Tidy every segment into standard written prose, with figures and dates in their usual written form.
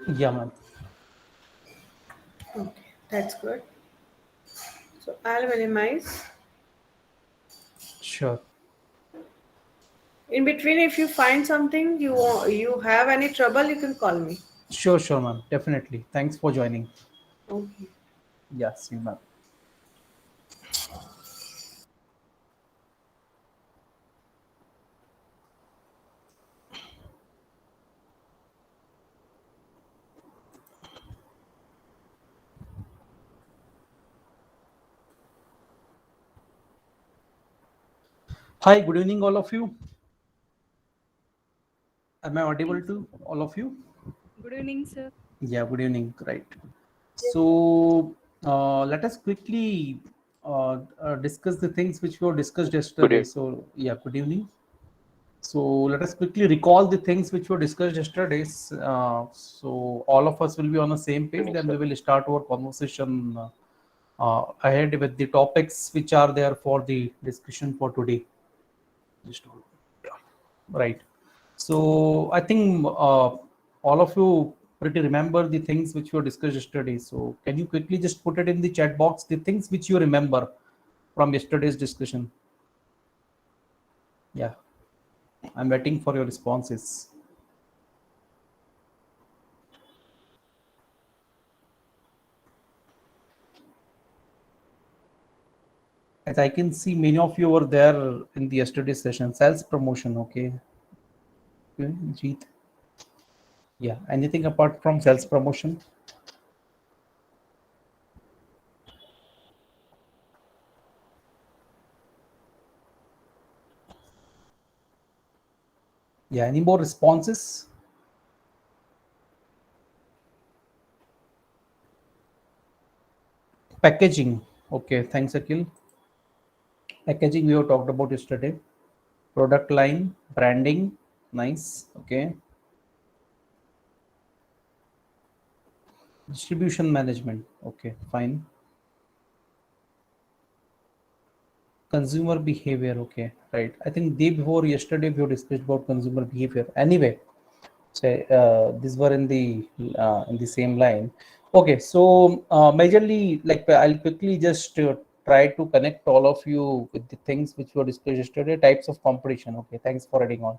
Yeah, ma'am. Okay, that's good. So I'll minimize. Sure. In between, if you find something you have any trouble, you can call me. Sure, sure, ma'am. Definitely. Thanks for joining. Okay. Yeah, see you, ma'am. Hi, good evening, all of you. Am I audible Evening, sir. to all of you? Good evening, sir. Yeah, good evening. Right. So let us quickly discuss the things which were discussed Good yesterday. So, yeah, good evening. So let us quickly recall the things which were discussed yesterday. So all of us will be on the same page. evening, Then we sir. will start our conversation ahead with the topics which are there for the discussion for today. Just hold on. Right. So I think all of you pretty remember the things which were discussed yesterday. So can you quickly just put it in the chat box, the things which you remember from yesterday's discussion? Yeah, I'm waiting for your responses. As I can see, many of you were there in the yesterday's session. Sales promotion, okay. Okay, Jeet. Yeah, anything apart from sales promotion? Yeah, any more responses? Packaging. Okay, thanks, Akhil. Packaging we have talked about yesterday. Product line, branding, nice. Okay. Distribution management. Okay, fine. Consumer behavior. Okay, right. I think day before yesterday we discussed about consumer behavior. Anyway, so these were in the same line. Okay, so majorly, like I'll quickly just try to connect all of you with the things which were discussed yesterday. Types of competition. Okay, thanks for adding on.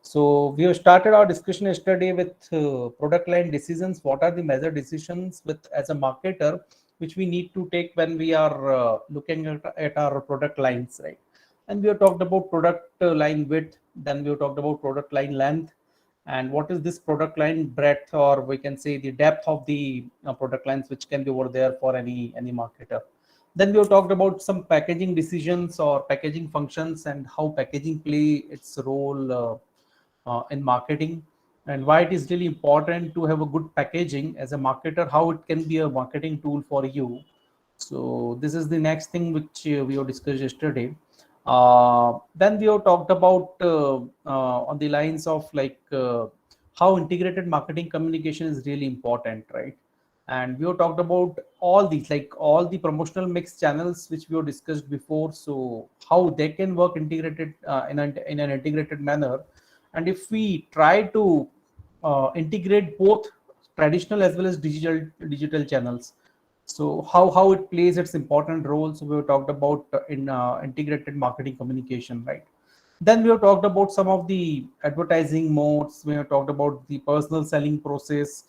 So we have started our discussion yesterday with product line decisions. What are the major decisions with as a marketer which we need to take when we are looking at our product lines, right? And we have talked about product line width. Then we have talked about product line length, and what is this product line breadth, or we can say the depth of the product lines which can be over there for any marketer. Then we have talked about some packaging decisions or packaging functions and how packaging play its role in marketing, and why it is really important to have a good packaging as a marketer, how it can be a marketing tool for you. So this is the next thing which we have discussed yesterday. Then we have talked about on the lines of like how integrated marketing communication is really important, right? And we have talked about all these, like all the promotional mix channels which we have discussed before, so how they can work integrated in an integrated manner. And if we try to integrate both traditional as well as digital channels, so how it plays its important role. So we talked about in integrated marketing communication, right? Then we have talked about some of the advertising modes. We have talked about the personal selling process,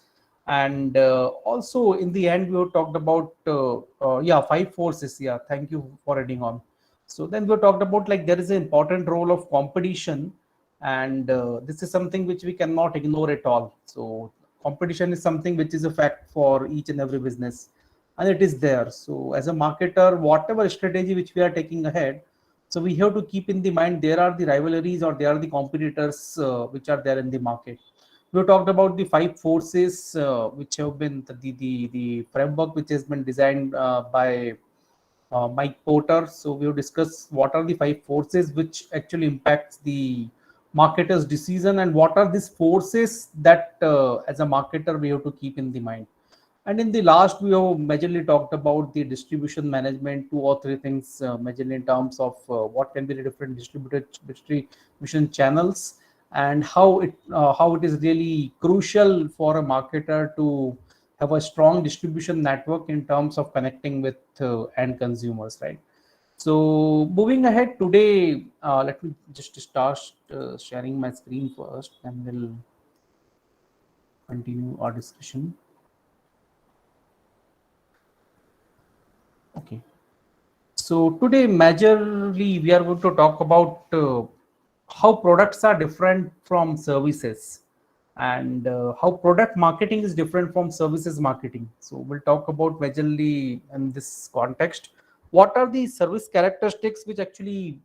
and also in the end we have talked about yeah, five forces. Yeah, thank you for adding on. So then we talked about like there is an important role of competition, and this is something which we cannot ignore at all. So competition is something which is a fact for each and every business, and it is there. So as a marketer, whatever strategy which we are taking ahead, so we have to keep in the mind there are the rivalries or there are the competitors which are there in the market. We talked about the five forces which have been the framework which has been designed by Mike Porter. So we will discuss what are the five forces which actually impacts the marketer's decision, and what are these forces that as a marketer we have to keep in the mind. And in the last, we have majorly talked about the distribution management, two or three things, majorly in terms of what can be the different distribution channels, and how it is really crucial for a marketer to have a strong distribution network in terms of connecting with end consumers, right? So moving ahead today, let me just start sharing my screen first, and we'll continue our discussion. Okay. So today, majorly, we are going to talk about how products are different from services, and how product marketing is different from services marketing. So we'll talk about majorly in this context. What are the service characteristics which actually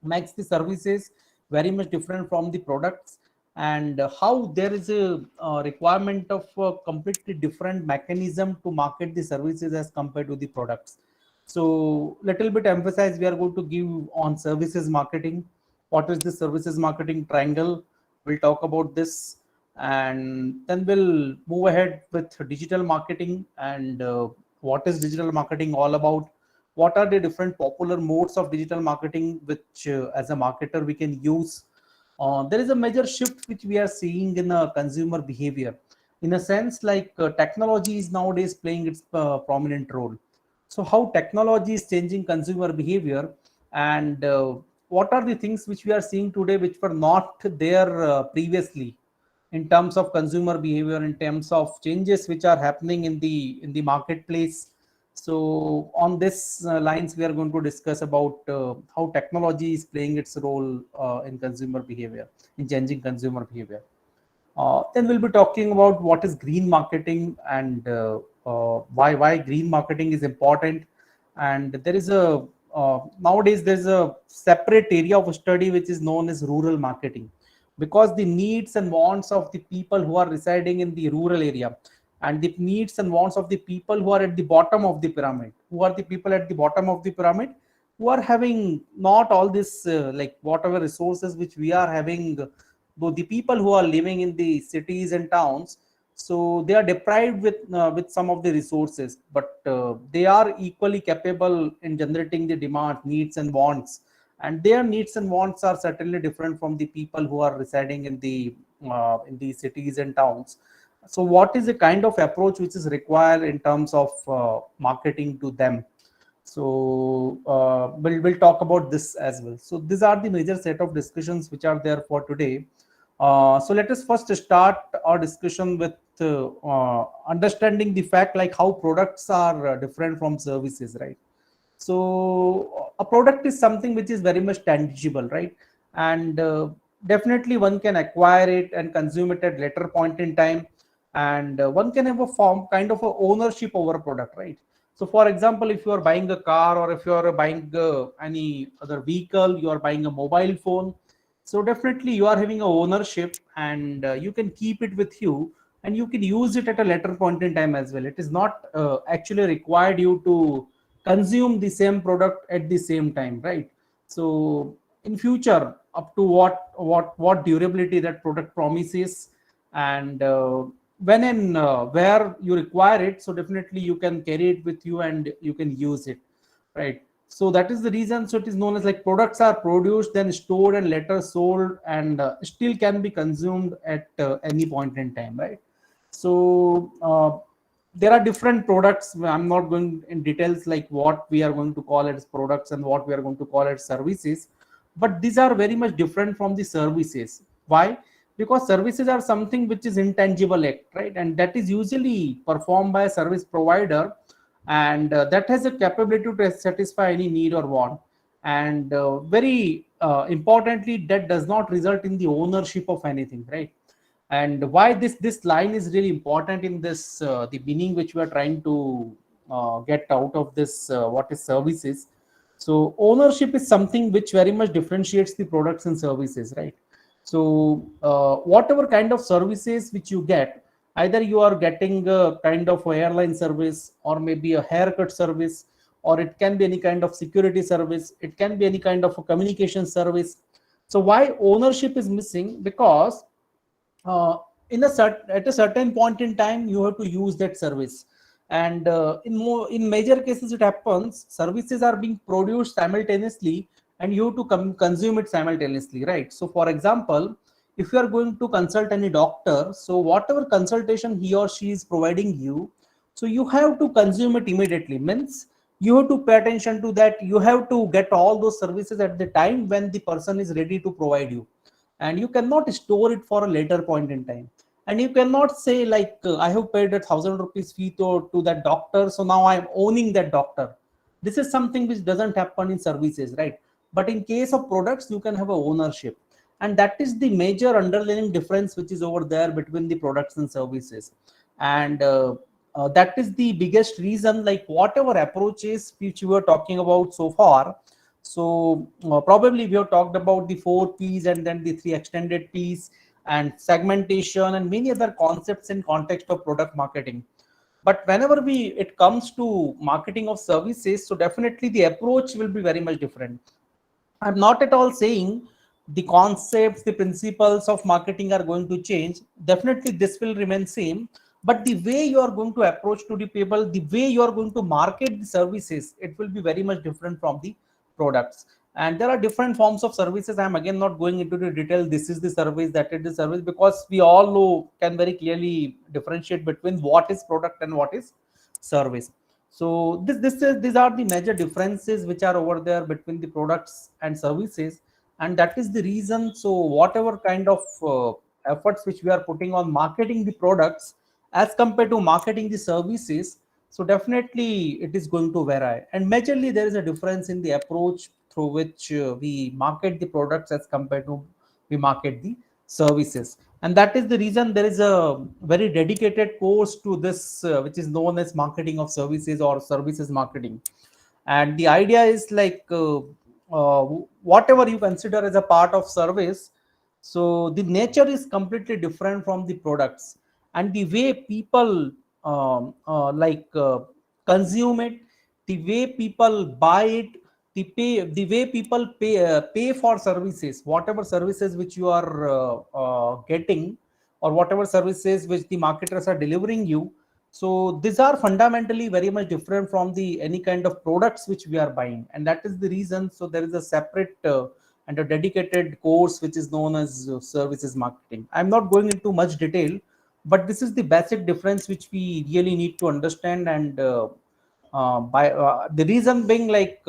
makes the services very much different from the products, and how there is a requirement of a completely different mechanism to market the services as compared to the products. So little bit emphasize we are going to give on services marketing. What is the services marketing triangle? We'll talk about this, and then we'll move ahead with digital marketing, and what is digital marketing all about, what are the different popular modes of digital marketing which as a marketer we can use. There is a major shift which we are seeing in consumer behavior, in a sense like technology is nowadays playing its prominent role. So how technology is changing consumer behavior, and what are the things which we are seeing today which were not there previously, in terms of consumer behavior, in terms of changes which are happening in the marketplace. So on this lines we are going to discuss about how technology is playing its role in consumer behavior, in changing consumer behavior. Then we'll be talking about what is green marketing, and why green marketing is important. And there is a nowadays there's a separate area of study which is known as rural marketing, because the needs and wants of the people who are residing in the rural area, and the needs and wants of the people who are at the bottom of the pyramid, who are the people at the bottom of the pyramid, who are having not all this like whatever resources which we are having, though the people who are living in the cities and towns, so they are deprived with some of the resources, but they are equally capable in generating the demand, needs and wants, and their needs and wants are certainly different from the people who are residing in the cities and towns. So what is the kind of approach which is required in terms of marketing to them? So we'll talk about this as well. So these are the major set of discussions which are there for today. So let us first start our discussion with understanding the fact like how products are different from services, right? So a product is something which is very much tangible, right? And definitely one can acquire it and consume it at later point in time, and one can have a form kind of a ownership over a product, right? So for example, if you are buying a car, or if you are buying any other vehicle, you are buying a mobile phone, so definitely you are having a ownership, and you can keep it with you, and you can use it at a later point in time as well. It is not actually required you to consume the same product at the same time, right? So in future, up to what durability that product promises, and when and where you require it, so definitely you can carry it with you and you can use it, right? So that is the reason. So it is known as like products are produced, then stored and later sold, and still can be consumed at any point in time, right? So there are different products. I'm not going in details like what we are going to call it as products and what we are going to call it services, but these are very much different from the services. Why? Because services are something which is intangible act, right? And that is usually performed by a service provider, and that has a capability to satisfy any need or want, and very importantly, that does not result in the ownership of anything, right? And why this line is really important in this the meaning which we are trying to get out of this what is services. So ownership is something which very much differentiates the products and services, right? So whatever kind of services which you get, either you are getting a kind of airline service, or maybe a haircut service, or it can be any kind of security service, it can be any kind of a communication service. So why ownership is missing? Because uh, at a certain point in time you have to use that service, and in major cases it happens services are being produced simultaneously, and you have to consume it simultaneously, right? So for example, if you are going to consult any doctor, so whatever consultation he or she is providing you, so you have to consume it immediately. Means you have to pay attention to that. You have to get all those services at the time when the person is ready to provide you, and you cannot store it for a later point in time. And you cannot say like, I have paid ₹1,000 fee to that doctor, so now I am owning that doctor. This is something which doesn't happen in services, right? But in case of products, you can have a ownership, and that is the major underlying difference which is over there between the products and services. And that is the biggest reason, like whatever approaches which we were talking about so far. So probably we have talked about the 4 P's and then the 3 extended P's and segmentation and many other concepts in context of product marketing. But whenever it comes to marketing of services, so definitely the approach will be very much different. I'm not at all saying the concepts, the principles of marketing are going to change. Definitely, this will remain same. But the way you are going to approach to the people, the way you are going to market the services, it will be very much different from the products. And there are different forms of services. I'm again not going into the detail. This is the service, that is the service, because we all know, can very clearly differentiate between what is product and what is service. So these are the major differences which are over there between the products and services, and that is the reason. So whatever kind of efforts which we are putting on marketing the products as compared to marketing the services, so definitely it is going to vary. And majorly there is a difference in the approach through which we market the products as compared to we market the services. And that is the reason there is a very dedicated course to this, which is known as marketing of services or services marketing. And the idea is like, uh, whatever you consider as a part of service, so the nature is completely different from the products, and the way people consume it, the way people buy it, the way people pay for services, whatever services which you are getting, or whatever services which the marketers are delivering you. So these are fundamentally very much different from the any kind of products which we are buying, and that is the reason. So there is a separate and a dedicated course which is known as services marketing. I'm not going into much detail, but this is the basic difference which we really need to understand. And by the reason being like,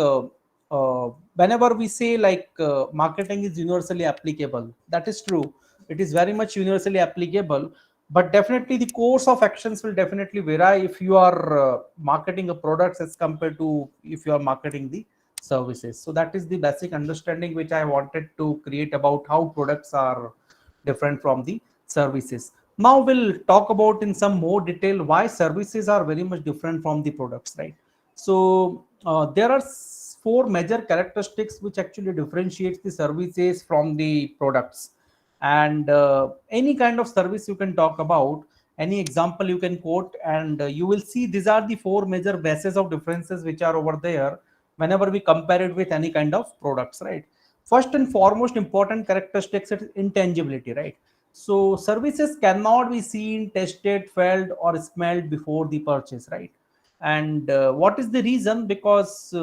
whenever we say like marketing is universally applicable, that is true. It is very much universally applicable, but definitely the course of actions will definitely vary if you are marketing a products as compared to if you are marketing the services. So that is the basic understanding which I wanted to create about how products are different from the services. Now we'll talk about in some more detail why services are very much different from the products, right? So there are four major characteristics which actually differentiates the services from the products. And any kind of service you can talk about, any example you can quote, and you will see these are the four major bases of differences which are over there whenever we compare it with any kind of products, right? First and foremost important characteristics is intangibility, right? So services cannot be seen, tested, felt, or smelled before the purchase, right? And what is the reason? Because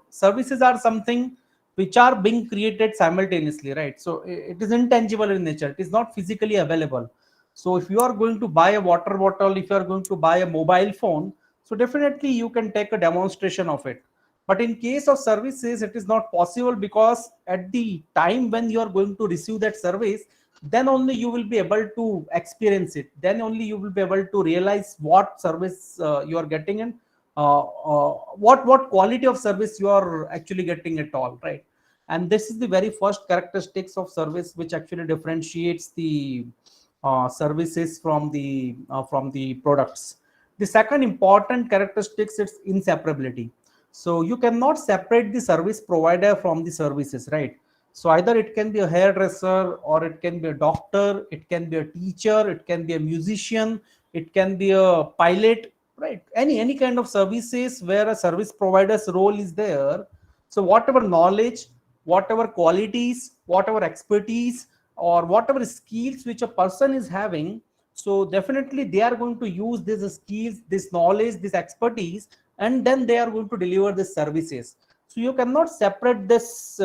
services are something which are being created simultaneously, right? So it is intangible in nature, it is not physically available. So if you are going to buy a water bottle, if you are going to buy a mobile phone, so definitely you can take a demonstration of it. But in case of services, it is not possible, because at the time when you are going to receive that service, then only you will be able to experience it, then only you will be able to realize what service you are getting, and what quality of service you are actually getting at all, right? And this is the very first characteristics of service which actually differentiates the services from the products. The second important characteristics is inseparability. So you cannot separate the service provider from the services, right? So either it can be a hairdresser, or it can be a doctor, it can be a teacher, it can be a musician, it can be a pilot, right? Any kind of services where a service provider's role is there. So whatever knowledge, whatever qualities, whatever expertise, or whatever skills which a person is having, so definitely they are going to use these skills, this knowledge, this expertise, and then they are going to deliver the services. So you cannot separate this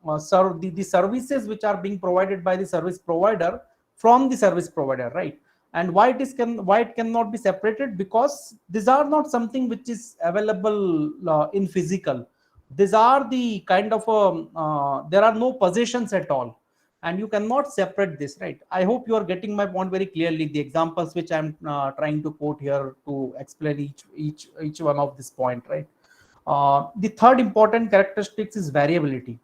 the services which are being provided by the service provider from the service provider, right? And why it cannot be separated, because these are not something which is available in physical. These are the kind of there are no possessions at all, and you cannot separate this, right? I hope you are getting my point very clearly, the examples which I'm trying to quote here to explain each one of this point, right? The third important characteristics is variability.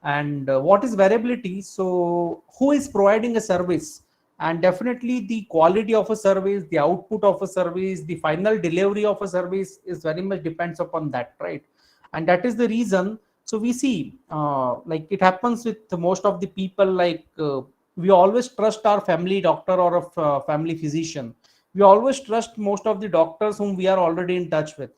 And what is variability? So who is providing a service, and definitely the quality of a service, the output of a service, the final delivery of a service is very much depends upon that, right? And that is the reason. So we see like it happens with most of the people, like we always trust our family doctor or a family physician. We always trust most of the doctors whom we are already in touch with.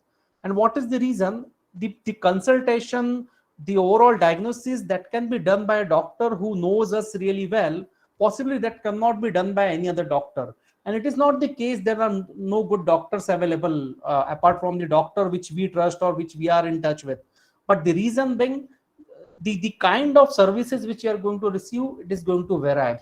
And what is the reason? The consultation, the overall diagnosis that can be done by a doctor who knows us really well, possibly that cannot be done by any other doctor. And it is not the case there are no good doctors available apart from the doctor which we trust or which we are in touch with. But the reason being, the kind of services which you are going to receive, it is going to vary.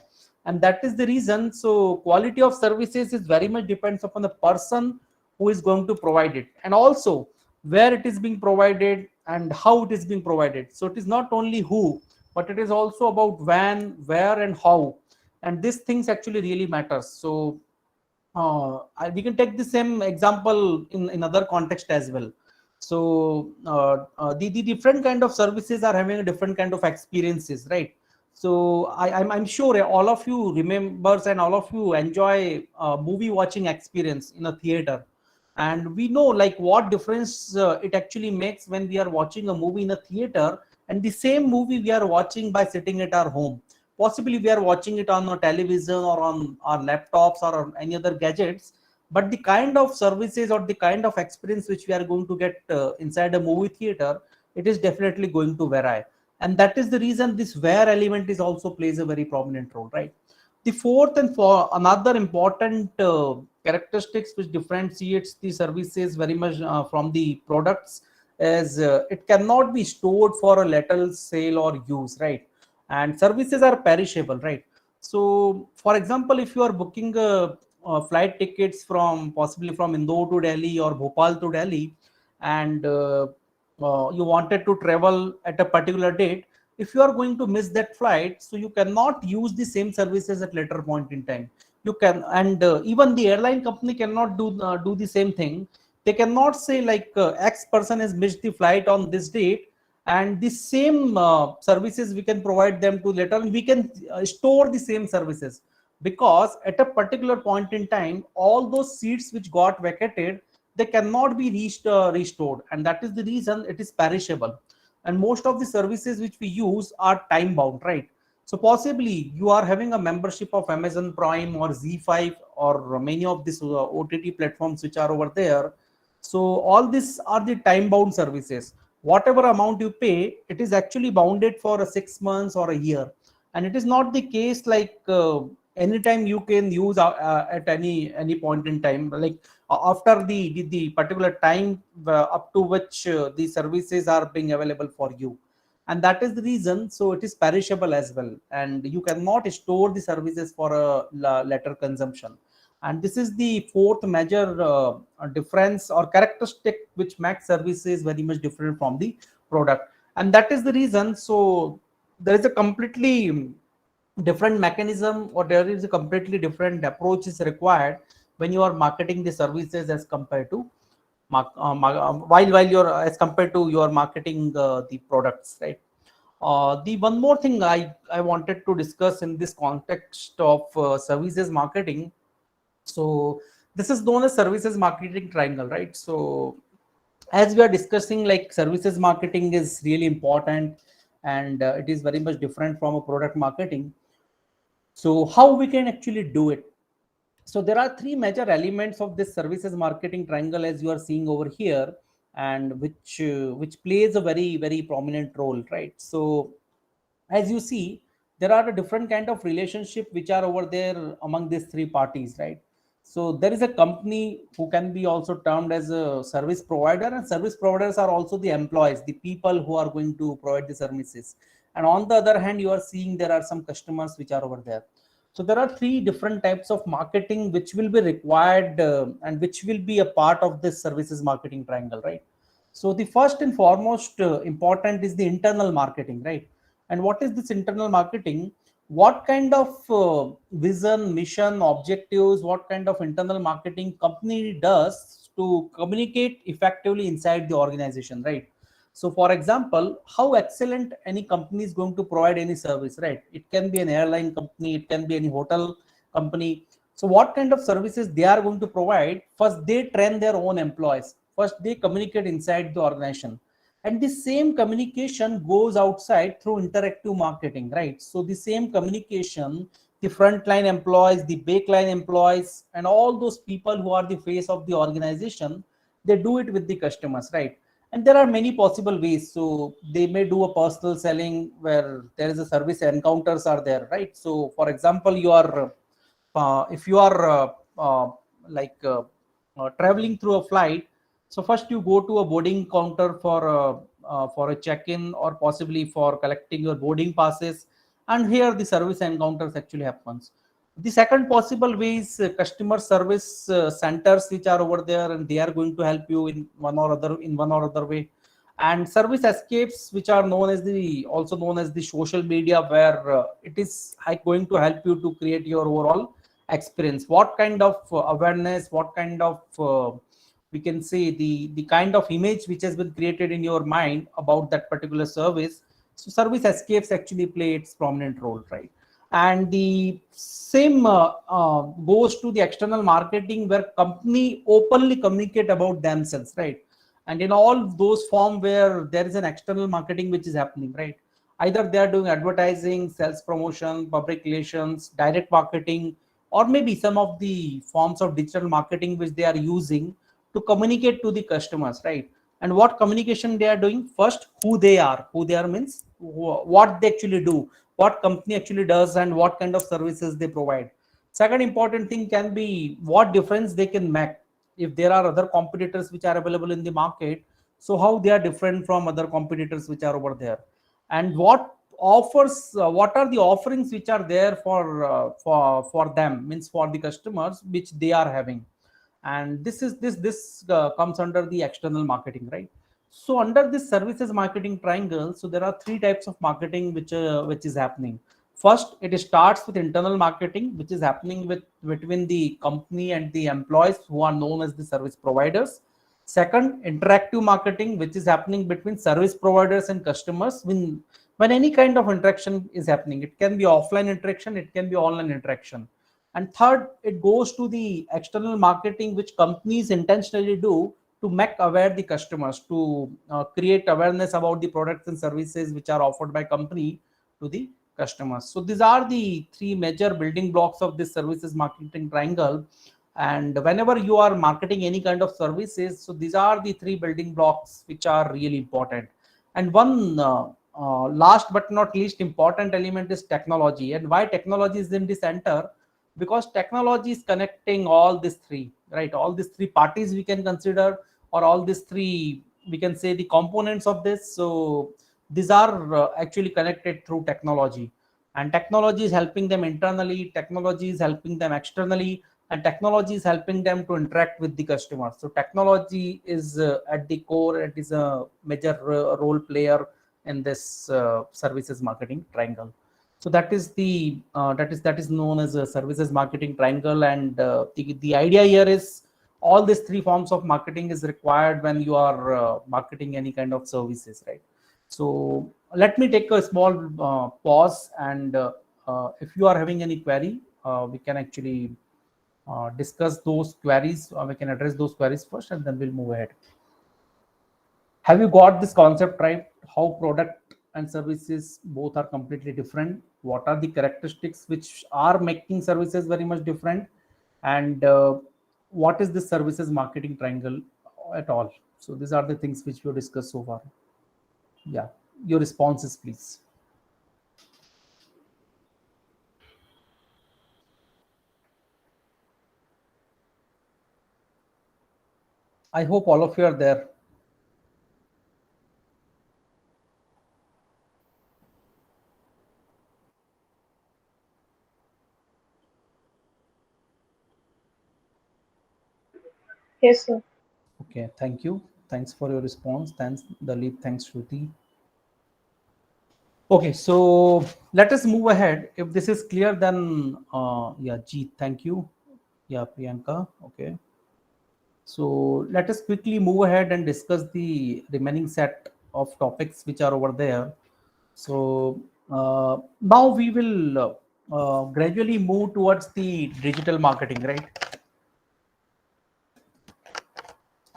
And that is the reason. So quality of services is very much depends upon the person who is going to provide it, and also where it is being provided and how it is being provided. So it is not only who, but it is also about when, where, and how. And these things actually really matters. So we can take the same example in other context as well. So the different kind of services are having a different kind of experiences, right? So I'm sure all of you remembers and all of you enjoy movie watching experience in a theater. And we know like what difference it actually makes when we are watching a movie in a theater, and the same movie we are watching by sitting at our home. Possibly we are watching it on a television or on our laptops or on any other gadgets, but the kind of services or the kind of experience which we are going to get inside a movie theater, it is definitely going to vary. And that is the reason this where element is also plays a very prominent role, right? The fourth and for another important characteristics which differentiates the services very much from the products is it cannot be stored for a little sale or use, right? And services are perishable, right? So for example, if you are booking flight tickets from possibly from Indore to Delhi or Bhopal to Delhi, and you wanted to travel at a particular date, if you are going to miss that flight, so you cannot use the same services at later point in time. You can, and even the airline company cannot do the same thing. They cannot say like X person has missed the flight on this date, and the same services we can provide them to later, and we can store the same services, because at a particular point in time all those seats which got vacated, they cannot be restored, and that is the reason it is perishable. And most of the services which we use are time bound, right? So possibly you are having a membership of Amazon Prime or Z5 or many of these OTT platforms which are over there. So all these are the time bound services. Whatever amount you pay, it is actually bounded for a 6 months or a year. And it is not the case like anytime you can use at any point in time, like after the particular time up to which the services are being available for you. And that is the reason. So it is perishable as well, and you cannot store the services for a later consumption. And this is the fourth major difference or characteristic which makes services very much different from the product. And that is the reason. So there is a completely different mechanism, or there is a completely different approach is required when you are marketing the services as compared to while you're as compared to your marketing the products, right? The one more thing I wanted to discuss in this context of services marketing. So this is known as services marketing triangle, right? So as we are discussing, like services marketing is really important, and it is very much different from a product marketing. So how we can actually do it? So there are three major elements of this services marketing triangle as you are seeing over here, and which plays a very prominent role, right? So as you see, there are a different kind of relationship which are over there among these three parties, right? So there is a company who can be also termed as a service provider, and service providers are also the employees, the people who are going to provide the services. and on the other hand you are seeing there are some customers which are over there. So there are three different types of marketing which will be required, and which will be a part of this services marketing triangle, right? So the first and foremost important is the internal marketing, right? And what is this internal marketing? What kind of vision, mission, objectives, what kind of internal marketing company does to communicate effectively inside the organization, right? So for example, how excellent any company is going to provide any service, right? It can be an airline company, it can be any hotel company. So what kind of services they are going to provide? First, they train their own employees. First, they communicate inside the organization. And the same communication goes outside through interactive marketing, right? So the same communication, the frontline employees, the backline employees, and all those people who are the face of the organization, they do it with the customers, right? And there are many possible ways. So they may do a personal selling where there is a service encounters are there, right? So for example, you are if you are like traveling through a flight, so first you go to a boarding counter for a check-in or possibly for collecting your boarding passes, and here the service encounters actually happens. The second possible way is customer service centers which are over there, and they are going to help you in one or other way. And service escapes which are known as the also known as the social media, where it is going to help you to create your overall experience. What kind of awareness, what kind of we can say the kind of image which has been created in your mind about that particular service. So service escapes actually play its prominent role, right? And the same goes to the external marketing, where company openly communicate about themselves, right? And in all those form where there is an external marketing which is happening, right? Either they are doing advertising, sales promotion, public relations, direct marketing, or maybe some of the forms of digital marketing which they are using to communicate to the customers, right? And what communication they are doing? First, who they are means what they actually do, what company actually does, and what kind of services they provide. Second important thing can be what difference they can make. If there are other competitors which are available in the market, so how they are different from other competitors which are over there, and what are the offerings which are there for them, means for the customers which they are having. And this comes under the external marketing, right? So under this services marketing triangle, so there are three types of marketing which is happening. First, it starts with internal marketing, which is happening with between the company and the employees who are known as the service providers. Second, interactive marketing, which is happening between service providers and customers. When any kind of interaction is happening, it can be offline interaction, it can be online interaction. And third, it goes to the external marketing, which companies intentionally do to make aware the customers, to create awareness about the products and services which are offered by company to the customers. So these are the three major building blocks of this services marketing triangle. And whenever you are marketing any kind of services, so these are the three building blocks which are really important. And one last but not least important element is technology. And why technology is in the center? Because technology is connecting all these three, right? All these three parties we can consider, or all these three, we can say, the components of this. So these are actually connected through technology, and technology is helping them internally, technology is helping them externally, and technology is helping them to interact with the customer. So technology is at the core, it is a major role player in this services marketing triangle. So that is known as a services marketing triangle. And the idea here is all these three forms of marketing is required when you are marketing any kind of services, right? So let me take a small pause, and if you are having any query, we can actually discuss those queries, or we can address those queries first, and then we'll move ahead. Have you got this concept right? How product and services both are completely different? What are the characteristics which are making services very much different? And what is the services marketing triangle at all? So these are the things which we have discussed so far. Yeah, your responses, please. I hope all of you are there. Yes, sir. Okay, thank you. Thanks for your response. Thanks, Dalit. Thanks, Shruti. Okay, so let us move ahead. If this is clear, then yeah, Jeet, thank you. Yeah, Priyanka. Okay. So let us quickly move ahead and discuss the remaining set of topics which are over there. So now we will gradually move towards the digital marketing, right?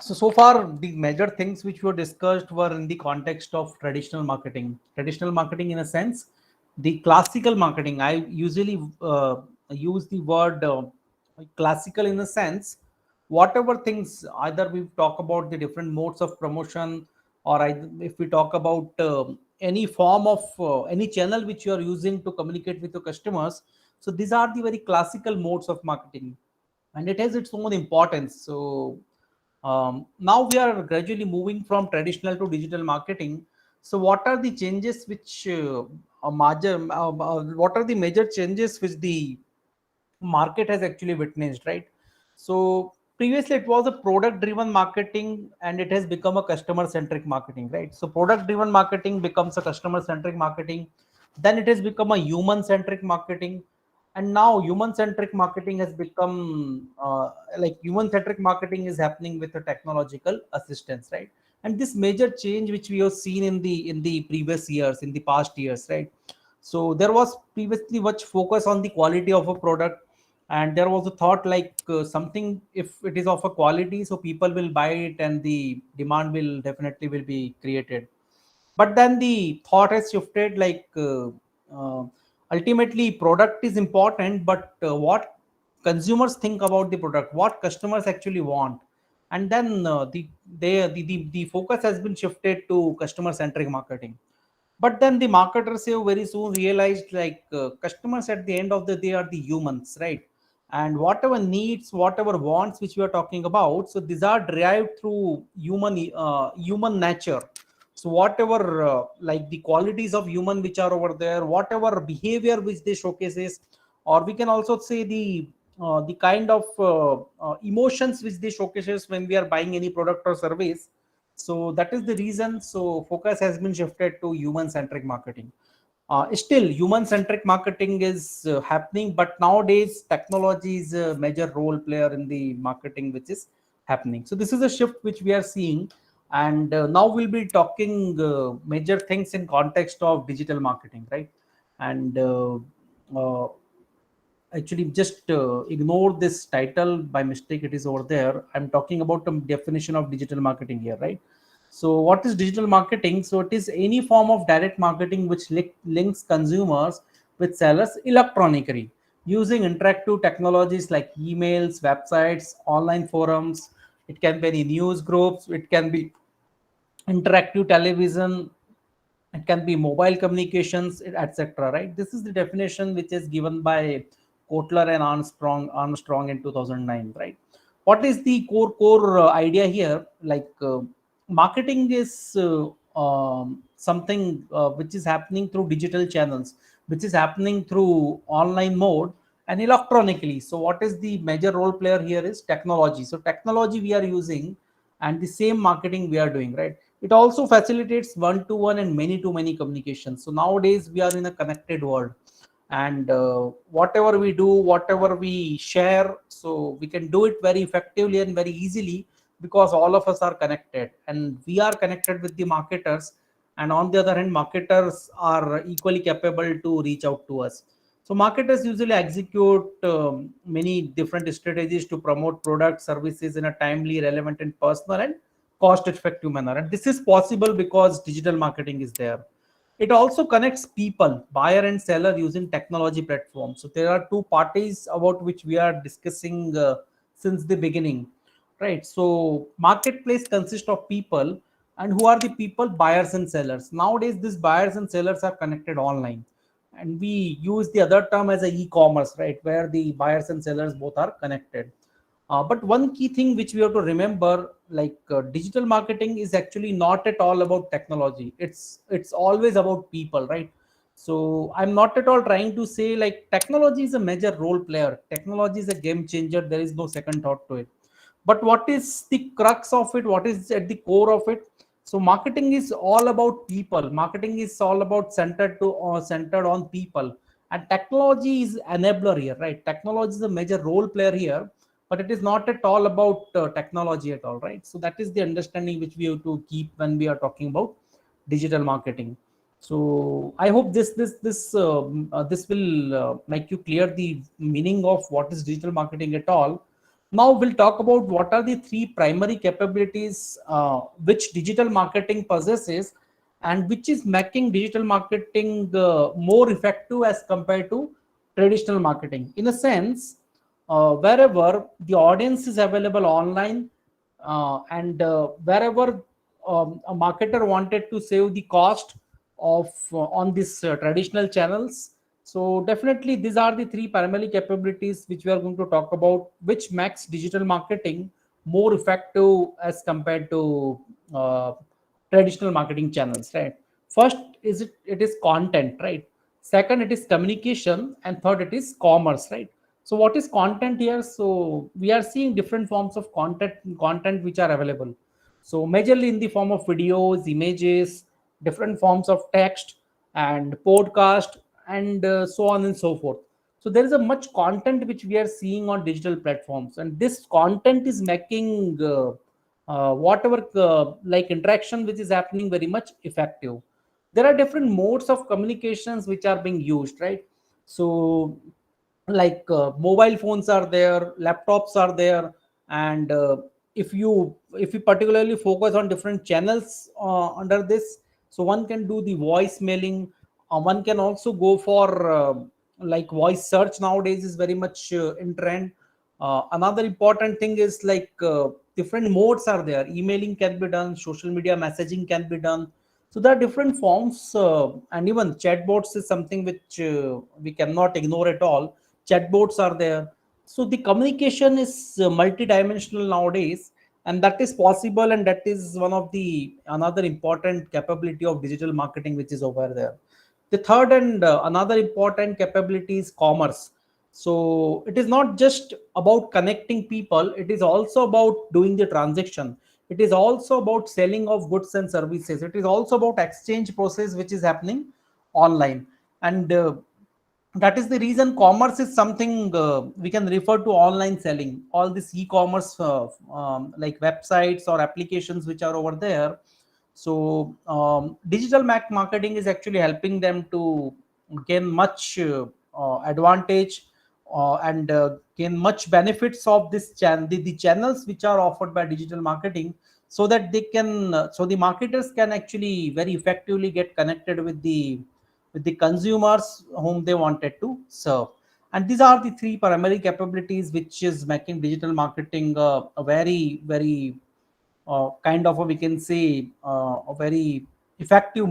So far, the major things which were discussed were in the context of traditional marketing. Traditional marketing, in a sense, the classical marketing. I usually use the word classical in a sense. Whatever things, either we talk about the different modes of promotion, or if we talk about any form of any channel which you are using to communicate with your customers. So these are the very classical modes of marketing, and it has its own importance. So now we are gradually moving from traditional to digital marketing. So what are the changes which what are the major changes which the market has actually witnessed, right? So previously it was a product driven marketing and it has become a customer centric marketing, right? So product driven marketing becomes a customer centric marketing, then it has become a human centric marketing, and now human centric marketing has become like human centric marketing is happening with a technological assistance, right? And this major change which we have seen in the previous years, in the past years, right? So there was previously much focus on the quality of a product, and there was a thought like something, if it is of a quality, so people will buy it and the demand will definitely will be created. But then the thought has shifted, like uh, ultimately product is important, but what consumers think about the product, what customers actually want. And then the focus has been shifted to customer centric marketing. But then the marketers have very soon realized, like customers at the end of the day are the humans, right? And whatever needs, whatever wants which we are talking about, so these are derived through human nature. So whatever like the qualities of human which are over there, whatever behavior which they showcases, or we can also say the kind of emotions which they showcases when we are buying any product or service. So that is the reason. So focus has been shifted to human centric marketing. Still human centric marketing is happening, but nowadays technology is a major role player in the marketing which is happening. So this is a shift which we are seeing, and now we'll be talking major things in context of digital marketing, right? And uh, actually just ignore this title by mistake, it is over there. I'm talking about the definition of digital marketing here, right? So what is digital marketing? So it is any form of direct marketing which links consumers with sellers electronically using interactive technologies like emails, websites, online forums. It can be any news groups, it can be interactive television, it can be mobile communications, etc., right? This is the definition which is given by Kotler and Armstrong in 2009, right? What is the core idea here? Like marketing is something which is happening through digital channels, which is happening through online mode and electronically. So what is the major role player here is technology. So technology we are using, and the same marketing we are doing, right? It also facilitates one to one and many to many communication. So nowadays we are in a connected world, and whatever we do, whatever we share, so we can do it very effectively and very easily, because all of us are connected and we are connected with the marketers. And on the other hand, marketers are equally capable to reach out to us. So marketers usually execute many different strategies to promote products, services in a timely, relevant, and personal and cost-effective manner. And this is possible because digital marketing is there. It also connects people, buyer and seller, using technology platforms. So there are two parties about which we are discussing since the beginning, right? So marketplace consists of people, and who are the people? Buyers and sellers. Nowadays, these buyers and sellers are connected online, and we use the other term as a e-commerce, right, where the buyers and sellers both are connected. But one key thing which we have to remember, like digital marketing is actually not at all about technology. It's always about people, right? So I'm not at all trying to say like technology is a major role player. Technology is a game changer. There is no second thought to it. But what is the crux of it, what is at the core of it? So marketing is all about people, marketing is all about centered on people, and technology is enabler here, right? Technology is a major role player here, but it is not at all about technology at all, right? So that is the understanding which we have to keep when we are talking about digital marketing. So I hope this will make you clear the meaning of what is digital marketing at all. Now we'll talk about what are the three primary capabilities which digital marketing possesses, and which is making digital marketing more effective as compared to traditional marketing. In a sense, wherever the audience is available online, and wherever a marketer wanted to save the cost of on these traditional channels. So definitely these are the three primary capabilities which we are going to talk about, which makes digital marketing more effective as compared to uh, traditional marketing channels, right? First is it is content, right? Second, it is communication, and third, it is commerce, right? So what is content here? So we are seeing different forms of content which are available. So majorly in the form of videos, images, different forms of text, and podcast, and so on and so forth. So there is a much content which we are seeing on digital platforms, and this content is making whatever like interaction which is happening very much effective. There are different modes of communications which are being used, right? So like mobile phones are there, laptops are there, and if you particularly focus on different channels under this, so one can do the voice mailing. One can also go for like voice search nowadays is very much in trend. Another important thing is like different modes are there. Emailing can be done, social media messaging can be done. So there are different forms, and even chatbots is something which we cannot ignore at all. Chatbots are there. So the communication is multidimensional nowadays, and that is possible, and that is one of the another important capability of digital marketing which is over there. The third and another important capability is commerce. So it is not just about connecting people, it is also about doing the transaction. It is also about selling of goods and services. It is also about exchange process which is happening online. And that is the reason commerce is something we can refer to online selling. All this e-commerce like websites or applications which are over there. So digital marketing is actually helping them to gain much advantage and gain much benefits of this the channels which are offered by digital marketing, so that they can so the marketers can actually very effectively get connected with the consumers whom they wanted to serve. And these are the three primary capabilities which is making digital marketing a very kind of a, we can say a very effective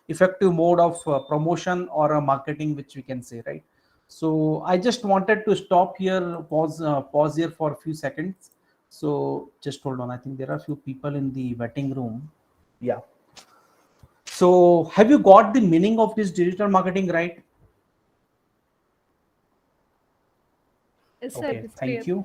effective mode of promotion or a marketing which we can say, right? So I just wanted to stop here, pause here for a few seconds. So just hold on, I think there are a few people in the waiting room. Yeah. So have you got the meaning of this digital marketing, right? Yes, sir, Okay, it's clear. thank you.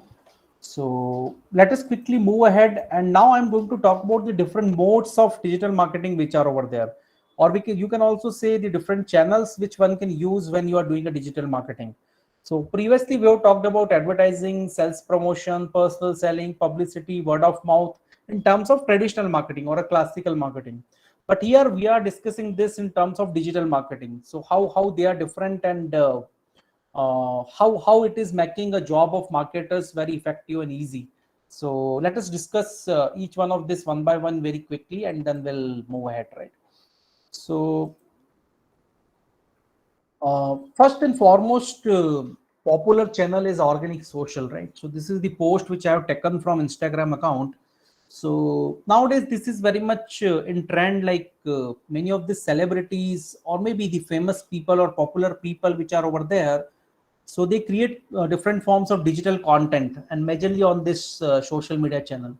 So let us quickly move ahead. And now I'm going to talk about the different modes of digital marketing which are over there. Or you can also say the different channels which one can use when you are doing a digital marketing. So previously we have talked about advertising, sales promotion, personal selling, publicity, word of mouth in terms of traditional marketing or a classical marketing. But here we are discussing this in terms of digital marketing. So how they are different, and how it is making a job of marketers very effective and easy. So let us discuss each one of this one by one very quickly, and then we'll move ahead, right? So first and foremost, popular channel is organic social, right? So this is the post which I have taken from Instagram account. So nowadays this is very much in trend, like many of the celebrities or maybe the famous people or popular people which are over there. So they create different forms of digital content, and majorly on this social media channel,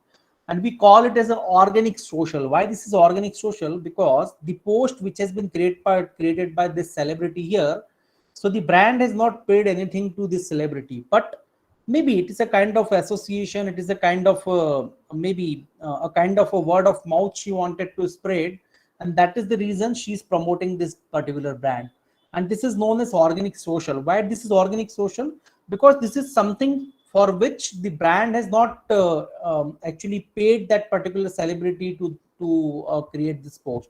and we call it as an organic social. Why this is organic social? Because the post which has been created by this celebrity here, so the brand has not paid anything to this celebrity, but maybe it is a kind of association, it is a kind of maybe a kind of a word of mouth she wanted to spread, and that is the reason she's promoting this particular brand. And this is known as organic social. Why this is organic social? Because this is something for which the brand has not actually paid that particular celebrity to create this post.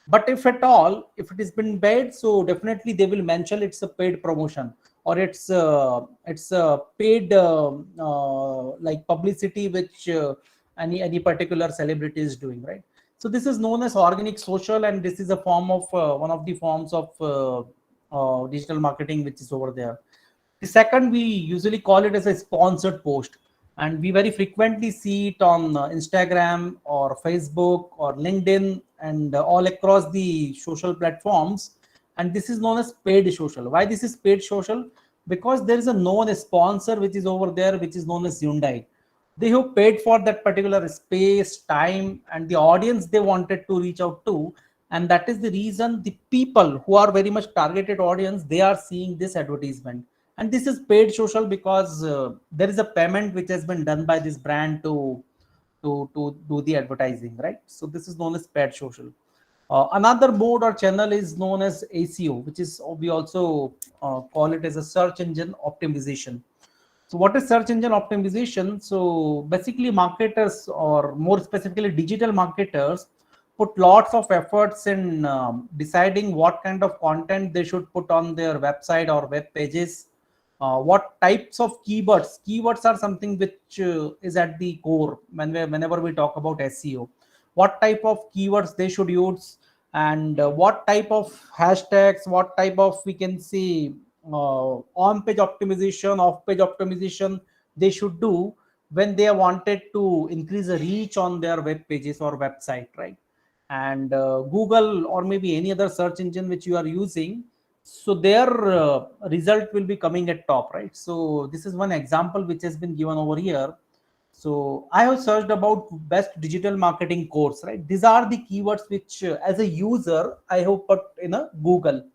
But if at all, if it has been paid, so definitely they will mention it's a paid promotion, or it's a paid like publicity which any particular celebrity is doing, right? So this is known as organic social, and this is a form of one of the forms of digital marketing which is over there. The second, we usually call it as a sponsored post, and we very frequently see it on Instagram or Facebook or LinkedIn and all across the social platforms. And this is known as paid social. Why this is paid social? Because there is a known sponsor which is over there, which is known as Hyundai. They have paid for that particular space, time, and the audience they wanted to reach out to. And that is the reason the people who are very much targeted audience, they are seeing this advertisement. And this is paid social because there is a payment which has been done by this brand to do the advertising, right? So this is known as paid social. Another mode or channel is known as ACO, which is we also call it as a search engine optimization. So what is search engine optimization? So basically marketers, or more specifically digital marketers, put lots of efforts in deciding what kind of content they should put on their website or web pages, what types of keywords are something which is at the core whenever we talk about SEO, what type of keywords they should use, and what type of hashtags, what type of, we can see, on page optimization, off page optimization they should do when they wanted to increase the reach on their web pages or website, right? And Google or maybe any other search engine which you are using, so their result will be coming at top, right? So this is one example which has been given over here. So I have searched about best digital marketing course, right? These are the keywords which as a user I have put in a Google,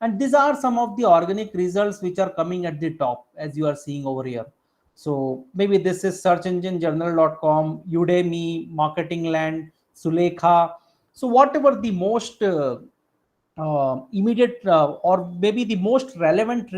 and these are some of the organic results which are coming at the top as you are seeing over here. So maybe this is search engine journal.com, Udemy, Marketing Land, Sulekha. So whatever the most immediate or maybe the most relevant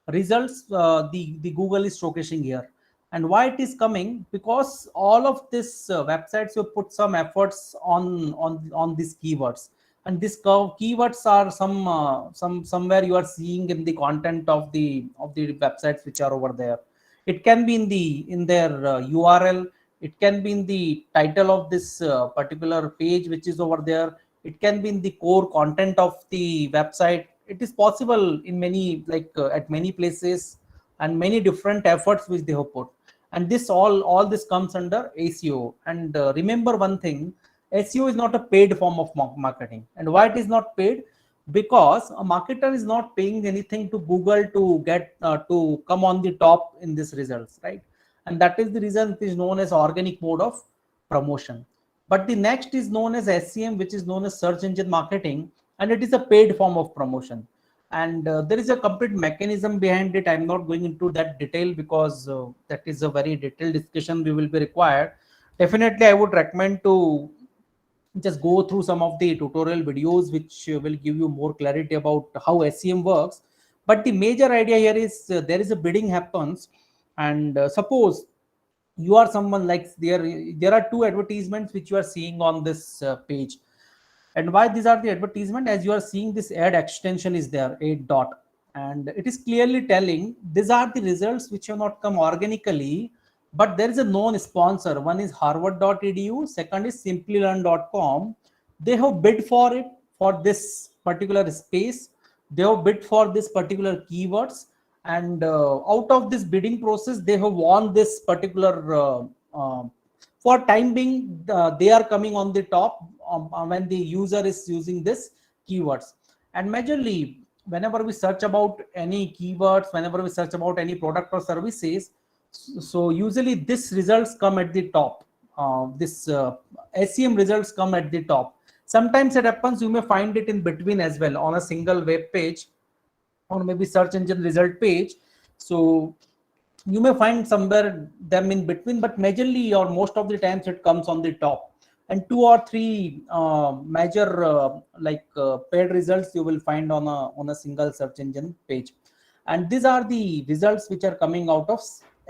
results the Google is showcasing here. And why it is coming? Because all of this websites you put some efforts on these keywords, and these keywords are somewhere you are seeing in the content of the websites which are over there. It can be in their URL, it can be in the title of this particular page which is over there, it can be in the core content of the website. It is possible in many, like at many places, and many different efforts which they have put. And this all this comes under ACO. And remember one thing, SEO is not a paid form of marketing. And why it is not paid? Because a marketer is not paying anything to Google to get to come on the top in these results, right? And that is the reason it is known as organic mode of promotion. But the next is known as SEM, which is known as search engine marketing, and it is a paid form of promotion. And there is a complete mechanism behind it. I'm not going into that detail because that is a very detailed discussion we will be required. Definitely, I would recommend to just go through some of the tutorial videos which will give you more clarity about how SEM works. But the major idea here is there is a bidding happens, and suppose you are someone like there are two advertisements which you are seeing on this page. And why these are the advertisement? As you are seeing, this ad extension is there, a dot, and it is clearly telling these are the results which have not come organically, but there is a known sponsor. One is harvard.edu, second is simplylearn.com. They have bid for it, for this particular space, they have bid for this particular keywords, and out of this bidding process they have won this particular for time being, they are coming on the top when the user is using this keywords. And majorly whenever we search about any keywords, whenever we search about any product or services, so usually this results come at the top. This SEM results come at the top. Sometimes it happens you may find it in between as well on a single web page or maybe search engine result page. So You may find somewhere them in between, but majorly or most of the times it comes on the top. And two or three major paid results you will find on a single search engine page. And these are the results which are coming out of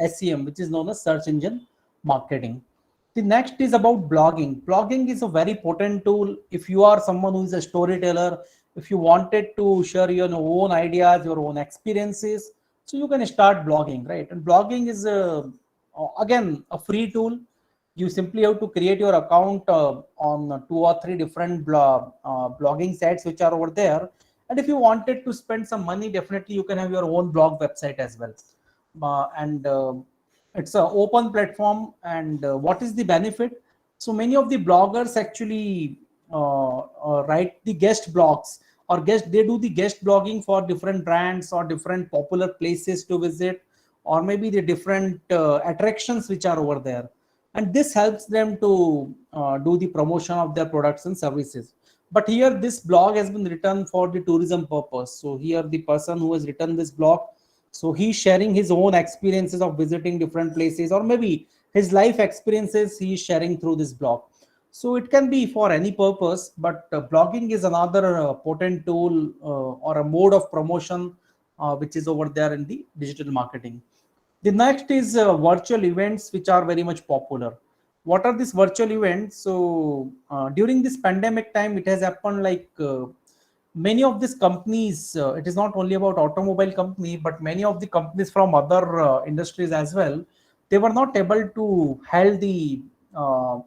SEM, which is known as search engine marketing. The next is about blogging. Blogging is a very potent tool if you are someone who is a storyteller, if you wanted to share your own ideas, your own experiences, so you can start blogging, right? And blogging is again a free tool. You simply have to create your account on two or three different blogging sites which are over there. And if you wanted to spend some money, definitely you can have your own blog website as well. And It's an open platform. And what is the benefit? So many of the bloggers actually write the guest blogs, or guest they do the guest blogging for different brands or different popular places to visit, or maybe the different attractions which are over there. And this helps them to do the promotion of their products and services. But here this blog has been written for the tourism purpose. So here the person who has written this blog, so he's sharing his own experiences of visiting different places, or maybe his life experiences he is sharing through this blog. So it can be for any purpose, but blogging is another potent tool or a mode of promotion which is over there in the digital marketing. The next is virtual events, which are very much popular. What are these virtual events? So during this pandemic time, it has happened like many of these companies. It is not only about automobile company, but many of the companies from other industries as well. They were not able to hold the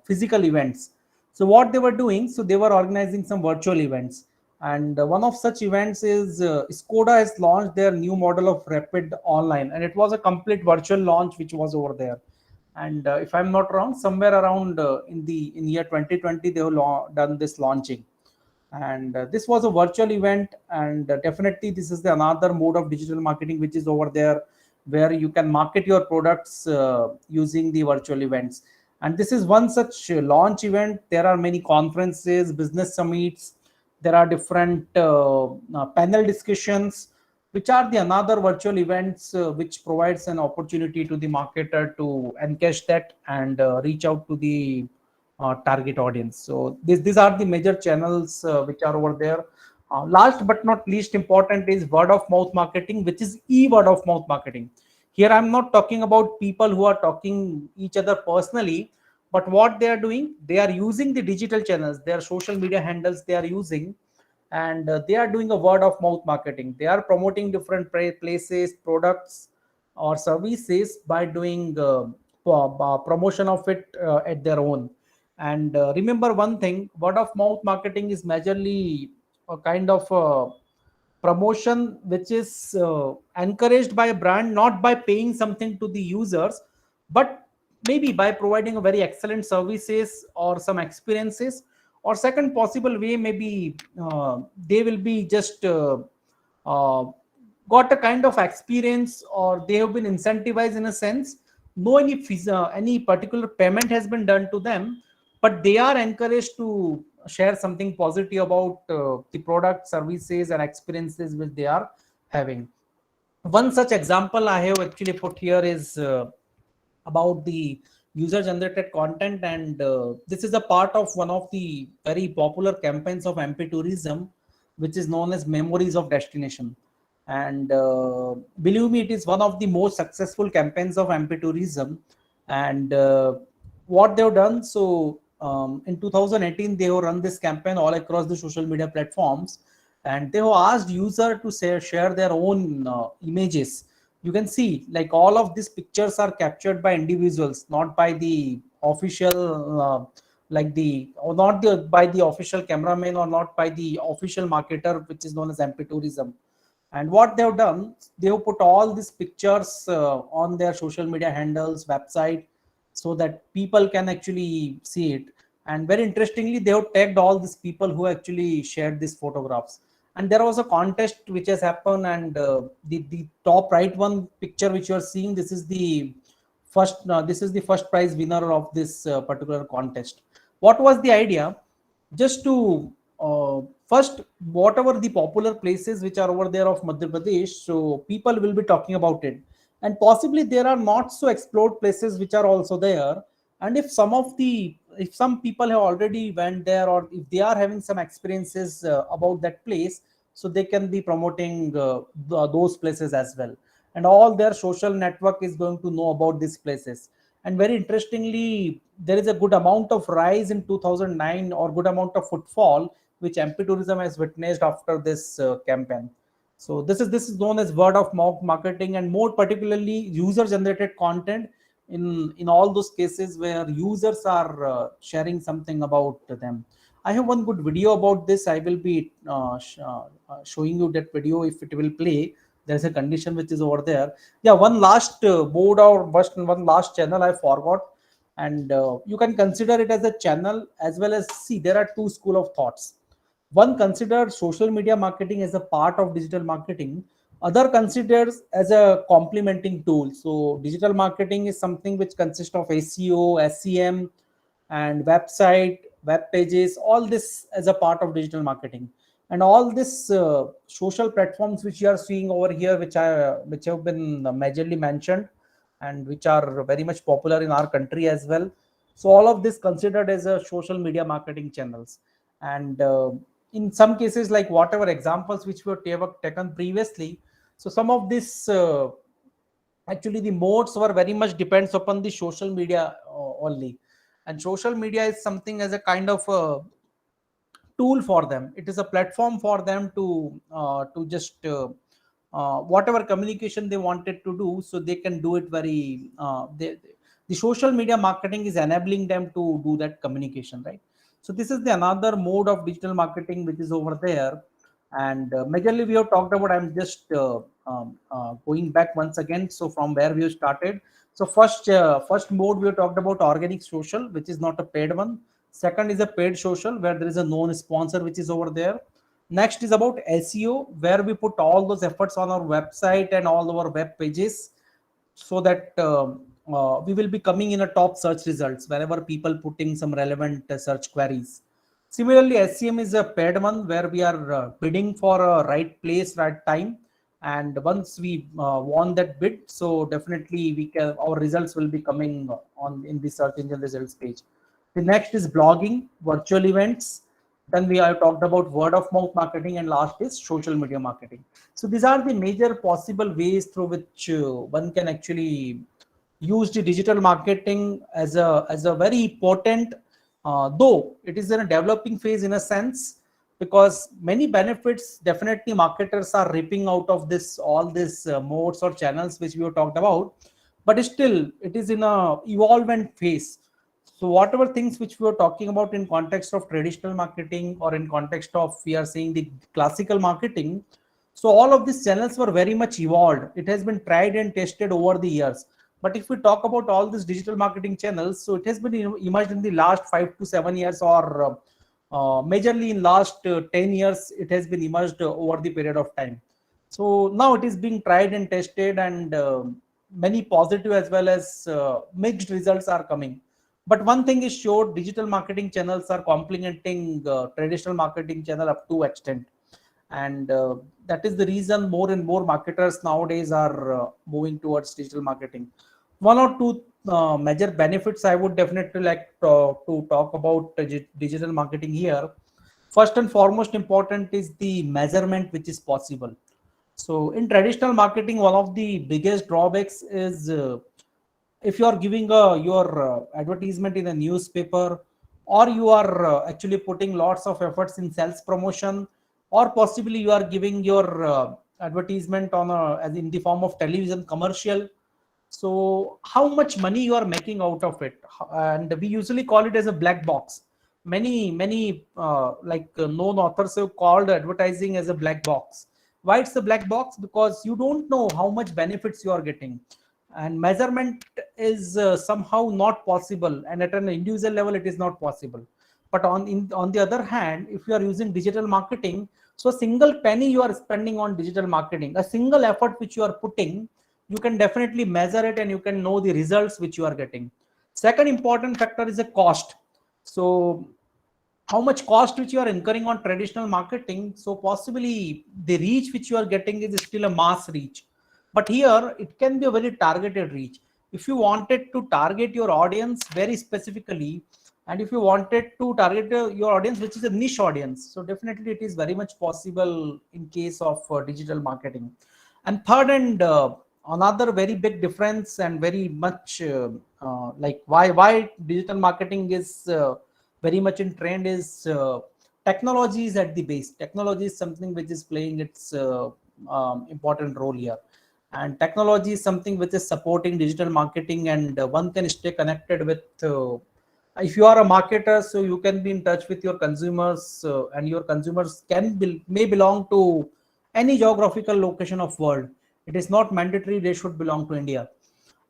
physical events. So what they were doing? So they were organizing some virtual events. And one of such events is Skoda has launched their new model of Rapid Online, and it was a complete virtual launch which was over there. And if I'm not wrong, somewhere around in year 2020 they have done this launching. And this was a virtual event. And definitely this is the another mode of digital marketing which is over there, where you can market your products using the virtual events. And this is one such launch event. There are many conferences, business summits, there are different panel discussions, which are the another virtual events which provides an opportunity to the marketer to encash that and reach out to the target audience. So these are the major channels which are over there. Last but not least important is word of mouth marketing, which is e-word of mouth marketing. Here I'm not talking about people who are talking each other personally, but what they are doing, they are using the digital channels, their social media handles they are using, and they are doing a word of mouth marketing. They are promoting different places, products, or services by doing promotion of it at their own. And remember one thing, word of mouth marketing is majorly a kind of promotion which is encouraged by a brand, not by paying something to the users, but maybe by providing a very excellent services or some experiences. Or second possible way, maybe they will be just uh, got a kind of experience, or they have been incentivized in a sense. No any particular payment has been done to them, but they are encouraged to share something positive about the product, services, and experiences which they are having. One such example I have actually put here is about the user generated content. And this is a part of one of the very popular campaigns of MP tourism, which is known as Memories of Destination. And believe me, it is one of the most successful campaigns of MP tourism. And what they've done, so in 2018 they have run this campaign all across the social media platforms. And they have asked user to share their own images. You can see like all of these pictures are captured by individuals, not by the official or not by the official cameraman, or not by the official marketer, which is known as MP tourism. And what they've done, they have put all these pictures on their social media handles, website, so that people can actually see it. And very interestingly, they have tagged all these people who actually shared these photographs. And there was a contest which has happened. And the top right one picture which you are seeing, this is the first prize winner of this particular contest. What was the idea? Just to first, whatever the popular places which are over there of Madhya Pradesh, so people will be talking about it. and possibly there are not so explored places which are also there. And if some people have already went there, or if they are having some experiences about that place, so they can be promoting those places as well, and all their social network is going to know about these places. And very interestingly, there is a good amount of rise in 2009, or good amount of footfall which MP tourism has witnessed after this campaign. So this is known as word of mouth marketing, and more particularly user generated content in all those cases where users are sharing something about them. I have one good video about this. I will be showing you that video if it will play. There's a condition which is over there. Yeah, one last board or one last channel I forgot, and you can consider it as a channel as well as, see, there are two school of thoughts. One considers social media marketing as a part of digital marketing. Other considers as a complementing tool. So digital marketing is something which consists of SEO, SEM, and website, web pages, all this as a part of digital marketing. And all this social platforms which you are seeing over here, which have been majorly mentioned, and which are very much popular in our country as well. So all of this considered as a social media marketing channels. And in some cases, like whatever examples which were taken previously, so some of this actually the modes were very much depends upon the social media only. And social media is something as a kind of tool for them. It is a platform for them to just whatever communication they wanted to do, so they can do it very the social media marketing is enabling them to do that communication, right? So this is the another mode of digital marketing which is over there. And majorly we have talked about, I'm just going back once again, so from where we have started. So first mode we have talked about organic social, which is not a paid one. Second is a paid social, where there is a known sponsor which is over there. Next is about SEO, where we put all those efforts on our website and all our web pages, so that we will be coming in a top search results wherever people putting some relevant search queries. Similarly, SEM is a paid one, where we are bidding for a right place, right time, and once we won that bid, so definitely our results will be coming on in the search engine results page. The next is blogging, virtual events. Then we have talked about word of mouth marketing, and last is social media marketing. So these are the major possible ways through which one can actually use the digital marketing as a very important, though it is in a developing phase in a sense, because many benefits definitely marketers are reaping out of this all these modes or channels which we have talked about, but still it is in a evolvement phase. So whatever things which we were talking about in context of traditional marketing, or in context of we are saying the classical marketing, so all of these channels were very much evolved. It has been tried and tested over the years. But if we talk about all these digital marketing channels, so it has been emerged in the last 5 to 7 years, or majorly in last 10 years, it has been emerged over the period of time. So now it is being tried and tested, and many positive as well as mixed results are coming. But one thing is sure, digital marketing channels are complementing traditional marketing channel up to extent. And that is the reason more and more marketers nowadays are moving towards digital marketing. One or two major benefits I would definitely like to talk about digital marketing here. First and foremost important is the measurement which is possible. So in traditional marketing, one of the biggest drawbacks is if you are giving your advertisement in a newspaper, or you are actually putting lots of efforts in sales promotion, or possibly you are giving your advertisement on as in the form of television commercial, so how much money you are making out of it? And we usually call it as a black box. Many known authors have called advertising as a black box. Why it's a black box? Because you don't know how much benefits you are getting, and measurement is somehow not possible, and at an individual level it is not possible. But on the other hand, if you are using digital marketing, so a single penny you are spending on digital marketing, a single effort which you are putting, you can definitely measure it, and you can know the results which you are getting. Second important factor is the cost. So how much cost which you are incurring on traditional marketing, so possibly the reach which you are getting is still a mass reach. But here it can be a very targeted reach. If you wanted to target your audience very specifically, and if you wanted to target your audience which is a niche audience, so definitely it is very much possible in case of digital marketing. And third, and another very big difference, and very much like why digital marketing is very much in trend, is technology is at the base. Technology is something which is playing its important role here, and technology is something which is supporting digital marketing, and one can stay connected with if you are a marketer, so you can be in touch with your consumers, and your consumers may belong to any geographical location of world. It is not mandatory they should belong to India.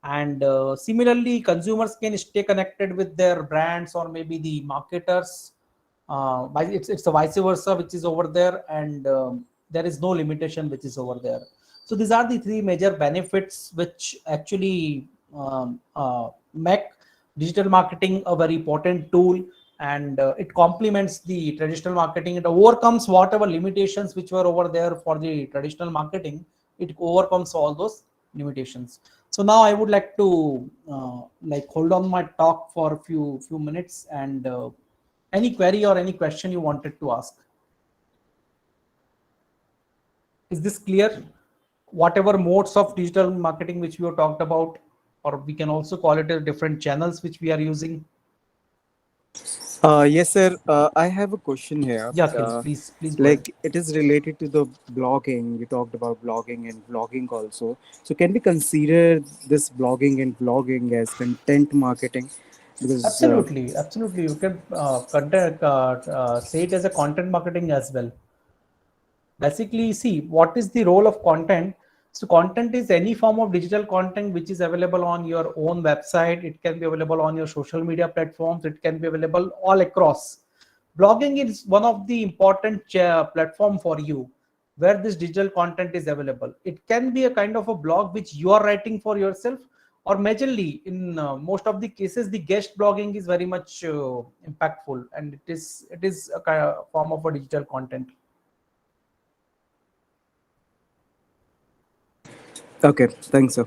And similarly, consumers can stay connected with their brands or maybe the marketers. It's a vice versa which is over there, and there is no limitation which is over there. So these are the three major benefits which actually make digital marketing a very potent tool, and it complements the traditional marketing. It overcomes whatever limitations which were over there for the traditional marketing. It overcomes all those limitations. So now I would like to like hold on my talk for a few minutes, and any query or any question you wanted to ask. Is this clear? Whatever modes of digital marketing which we have talked about, or we can also call it as different channels which we are using. Yes, sir. I have a question here. Yeah, Khil, please go ahead. Like it is related to the blogging. You talked about blogging and vlogging also. So can we consider this blogging and vlogging as content marketing? Because Absolutely. You can say it as a content marketing as well. Basically, see, what is the role of content? So content is any form of digital content which is available on your own website. It can be available on your social media platforms. It can be available all across. Blogging is one of the important platform for you where this digital content is available. It can be a kind of a blog which you are writing for yourself, or majorly in most of the cases the guest blogging is very much impactful, and it is a kind of form of a digital content. okay, thanks, sir.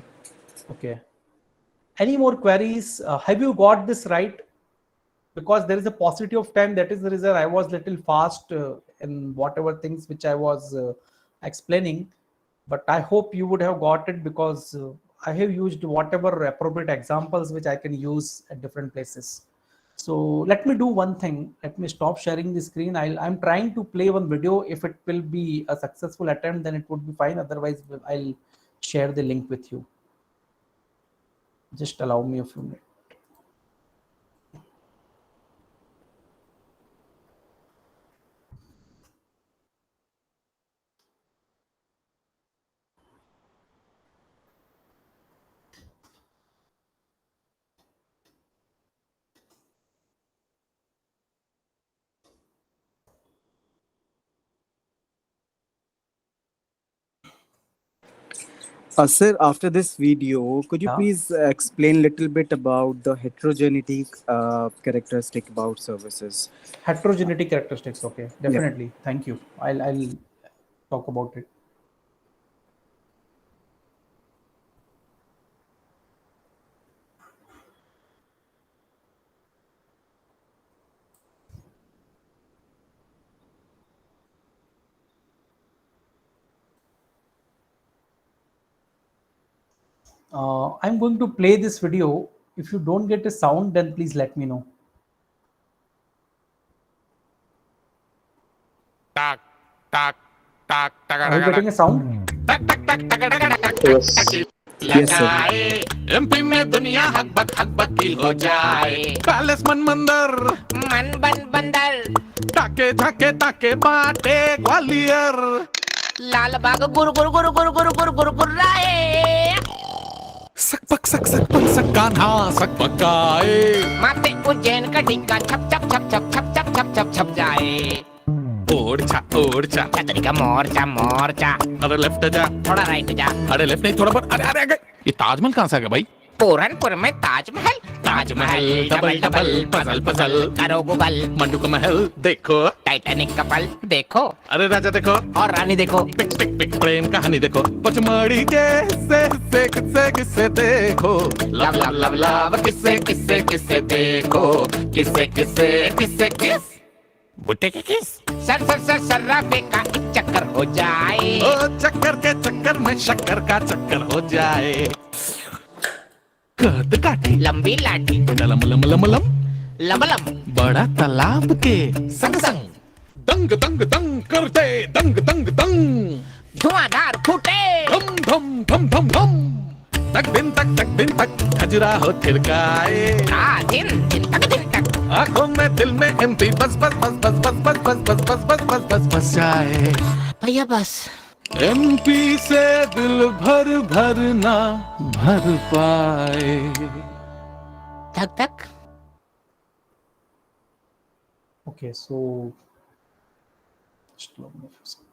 Okay. Any more queries? Have you got this right? Because there is a paucity of time. That is the reason I was little fast in whatever things which I was explaining. But I hope you would have got it, because I have used whatever appropriate examples which I can use at different places. So let me do one thing. Let me stop sharing the screen. I'm trying to play one video. If it will be a successful attempt, then it would be fine. Otherwise, I'll share the link with you. Just allow me a few minutes. Sir, after this video, could you Yeah. please explain little bit about the heterogeneity characteristic about services? Heterogeneity characteristics. Okay, Yeah. definitely. Thank you. I'll talk about it. I'm going to play this video. If you don't get a sound, then please let me know. Tak tak tak tak Are you tak getting a sound? tak tak tak tak tak Yes. Yes, sir. लगाए MP में दुनिया हक बक की हो जाए palace मन मंदिर मन बन बंदर ताके झाके ताके बाटे ग्वालियर लाल बाग गुरु गुरु गुरु गुरु गुरु गुरु गुरु गुर्राए सक कान्हा सक पकाए माते उज्जैन का ढिंका छप छप छप छप छप छप छप छप छप जाए ओढ़चा छतरी का मोर्चा अरे लेफ्ट जा थोड़ा राइट जा अरे लेफ्ट नहीं थोड़ा पर अरे अरे ये ताजमहल कहाँ से आ गया भाई पूरनपुर में Taj Mahal, Taj Mahal double double puzzle puzzle करो गूगल, मंडू का महल देखो, टाइटैनिक कपल देखो, अरे राजा देखो और रानी देखो, पिक पिक पिक प्रेम कहानी देखो, पचमढ़ी के से किस्से किस्से देखो, लव लव लव लव किस्से किस्से किस्से देखो, किस्से किस्से किस्से किस बुट्टे के किस, सर सर सर सर्राफे का एक चक्कर हो जाए, ओ चक्कर के चक्कर में शक्कर का चक्कर हो जाए, कद काठी लंबी लाठी लम लम लम लम लमलम बड़ा तालाब के संग संग दंग दंग दंग करते दंग दंग दंग, धुआंधार फूटे धम धम धम धम धम, तक दिन तक खजरा हो थिरकाए, दिन तक आंखों में दिल में एमपी बस बस बस बस बस बस बस बस बस बस बस बस बस जाए भैया बस, एमपी से दिल भर भर ना भर पाए, धक धक. Okay, so just allow me a second.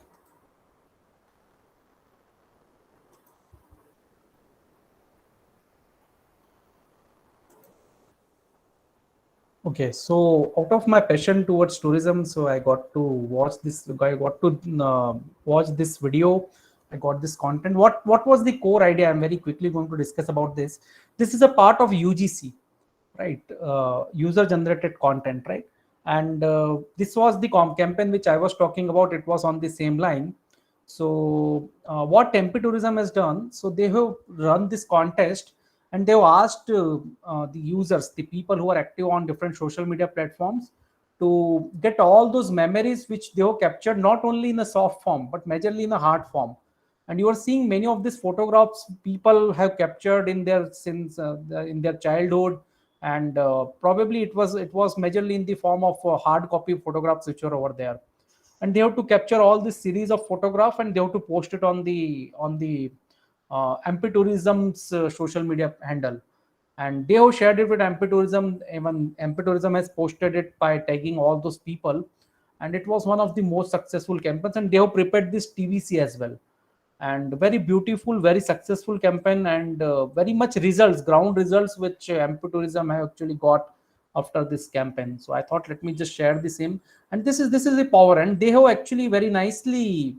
Okay, so out of my passion towards tourism, so I got to watch this. I got to watch this video. I got this content. What was the core idea? I'm very quickly going to discuss about this. This is a part of UGC, right? User generated content, right? And this was the campaign which I was talking about. It was on the same line. So what MP Tourism has done, so they have run this contest and they've asked the users, the people who are active on different social media platforms, to get all those memories which they have captured not only in a soft form but majorly in a hard form. And you are seeing many of these photographs people have captured in their in their childhood, and probably it was majorly in the form of hard copy photographs which are over there, and they have to capture all this series of photograph and they have to post it on the MP Tourism's social media handle, and they have shared it with MP Tourism. Even MP Tourism has posted it by tagging all those people, and it was one of the most successful campaigns, and they have prepared this TVC as well, and very beautiful, very successful campaign, and very much results, ground results, which MP Tourism have actually got after this campaign. So I thought, let me just share the same. And this is the power, and they have actually very nicely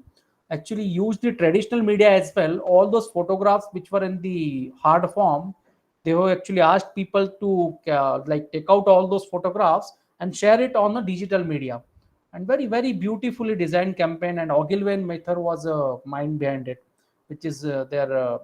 actually used the traditional media as well. All those photographs which were in the hard form, they have actually asked people to like take out all those photographs and share it on the digital media, and very beautifully designed campaign. And Ogilvy Mather was a mind behind it, which is their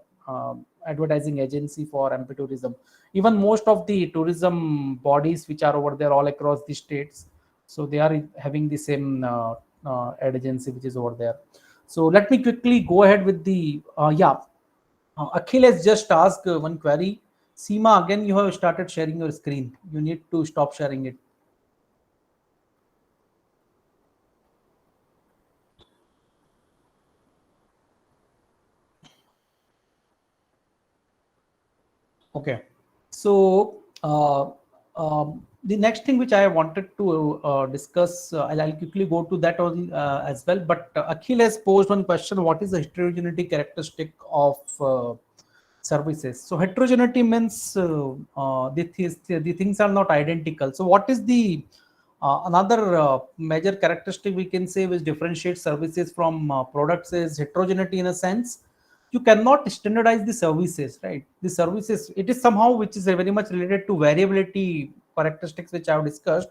advertising agency for MP Tourism. Even most of the tourism bodies which are over there all across the states, so they are having the same ad agency which is over there. So let me quickly go ahead with the Akhil has just asked one query. Seema, again you have started sharing your screen. You need to stop sharing it. Okay, so the next thing which I wanted to discuss, I'll quickly go to that on as well. But Akhil has posed one question: what is the heterogeneity characteristic of services? So heterogeneity means the things are not identical. So what is the another major characteristic we can say which differentiates services from products is heterogeneity, in a sense you cannot standardize the services, right? The services, it is somehow which is very much related to variability characteristics which I have discussed.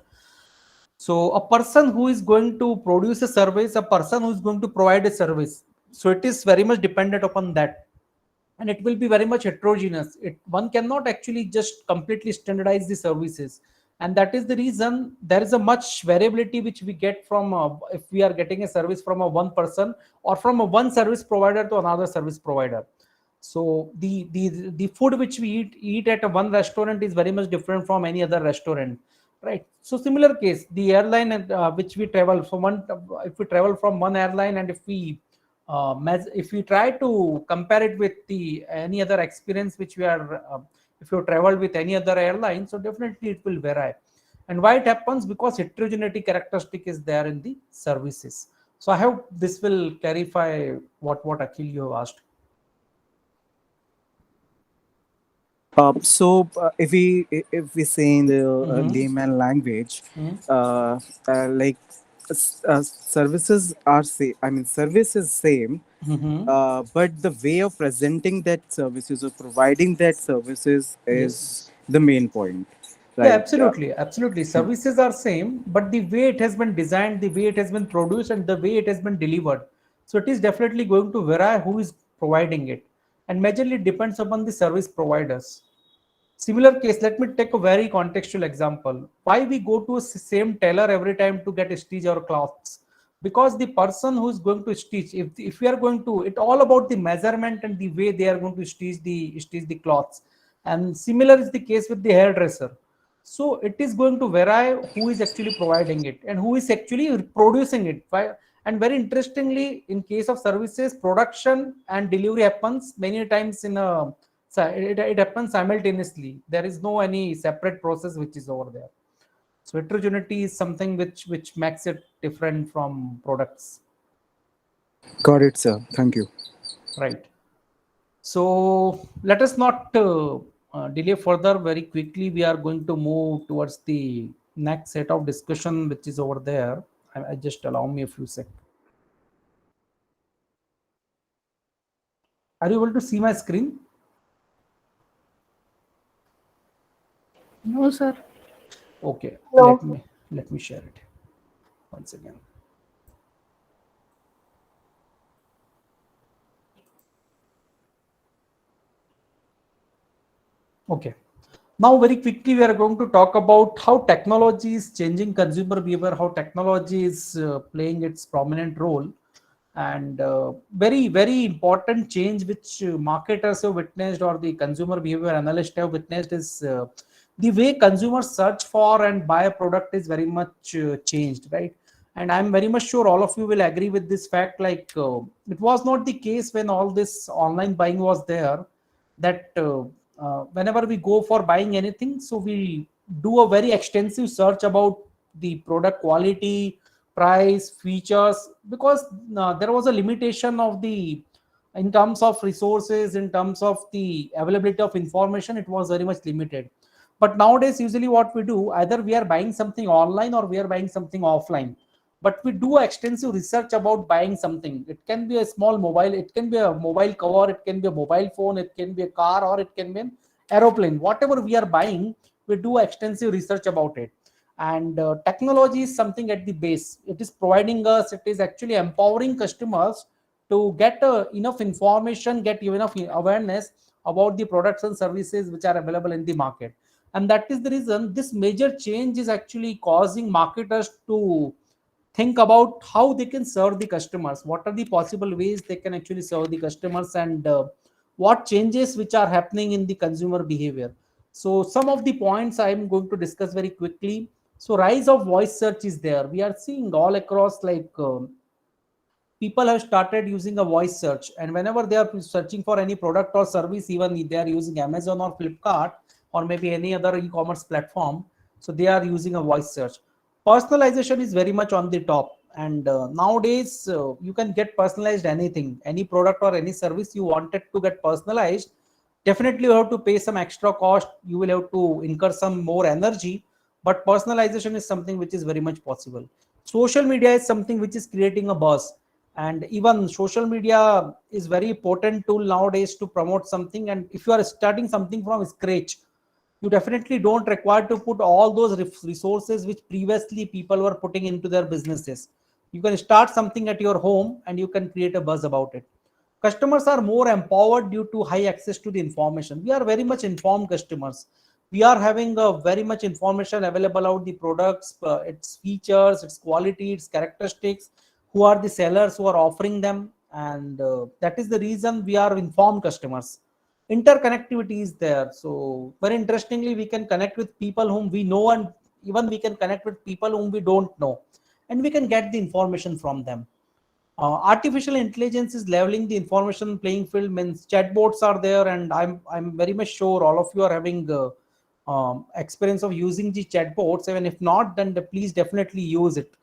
So a person who is going to produce a service, a person who is going to provide a service, so it is very much dependent upon that, and it will be very much heterogeneous. One cannot actually just completely standardize the services, and that is the reason there is a much variability which we get from if we are getting a service from a one person or from a one service provider to another service provider. So the food which we eat at a one restaurant is very much different from any other restaurant, right? So similar case, the airline which we travel from one, if we travel from one airline, and if we try to compare it with the any other experience which we are if you travel with any other airline, so definitely it will vary. And why it happens? Because heterogeneity characteristic is there in the services. So I hope this will clarify what Akhil you have asked. If we say in the Mm-hmm. layman language, Mm-hmm. like services are same. I mean, service is same, Mm-hmm. but the way of presenting that services or providing that services is Yes. the main point, Yeah, right? absolutely, absolutely. Services are same, but the way it has been designed, the way it has been produced, and the way it has been delivered. So it is definitely going to vary who is providing it, and majorly depends upon the service providers. Similar case, let me take a very contextual example. Why we go to a same tailor every time to get a stitch or cloths? Because the person who is going to stitch, if we are going to, it all about the measurement and the way they are going to stitch the cloths. And similar is the case with the hairdresser. So it is going to vary who is actually providing it and who is actually producing it. And very interestingly, in case of services, production and delivery happens many times in a, so it happens simultaneously. There is no any separate process which is over there. So heterogeneity is something which makes it different from products, Got it, sir. Thank you. right? So let us not delay further. Very quickly, we are going to move towards the next set of discussion, which is over there. I just allow me a few seconds. Are you able to see my screen? No, sir. Okay, No. let me share it once again. Okay. Now, very quickly, we are going to talk about how technology is changing consumer behavior, how technology is playing its prominent role, and very, very important change which marketers have witnessed or the consumer behavior analysts have witnessed is the way consumers search for and buy a product is very much changed, right? And I'm very much sure all of you will agree with this fact. Like it was not the case when all this online buying was there, that whenever we go for buying anything, so we do a very extensive search about the product quality, price, features, because there was a limitation of the, in terms of resources, in terms of the availability of information, it was very much limited. But nowadays, usually what we do, either we are buying something online or we are buying something offline, but we do extensive research about buying something. It can be a small mobile, it can be a mobile cover, it can be a mobile phone, it can be a car, or it can be an aeroplane. Whatever we are buying, we do extensive research about it. And technology is something at the base. It is providing us, it is actually empowering customers to get enough information, get enough awareness about the products and services which are available in the market. And that is the reason this major change is actually causing marketers to think about how they can serve the customers, what are the possible ways they can actually serve the customers, and what changes which are happening in the consumer behavior. So some of the points I am going to discuss very quickly. So rise of voice search is there. We are seeing all across, like people have started using a voice search, and whenever they are searching for any product or service, even if they are using Amazon or Flipkart or maybe any other e-commerce platform, so they are using a voice search. Personalization is very much on the top, and nowadays you can get personalized anything, any product or any service you wanted to get personalized. Definitely you have to pay some extra cost, you will have to incur some more energy, but personalization is something which is very much possible. Social media is something which is creating a buzz, and even social media is very important tool nowadays to promote something. And if you are starting something from scratch, you definitely don't require to put all those resources which previously people were putting into their businesses. You can start something at your home and you can create a buzz about it. Customers are more empowered due to high access to the information. We are very much informed customers. We are having a very much information available about the products, its features, its quality, its characteristics, who are the sellers who are offering them, and that is the reason we are informed customers. Interconnectivity is there. So very interestingly, we can connect with people whom we know, and even we can connect with people whom we don't know, and we can get the information from them. Artificial intelligence is leveling the information playing field. Means chatbots are there, and I'm very much sure all of you are having experience of using the chatbots. Even if not, then please definitely use it,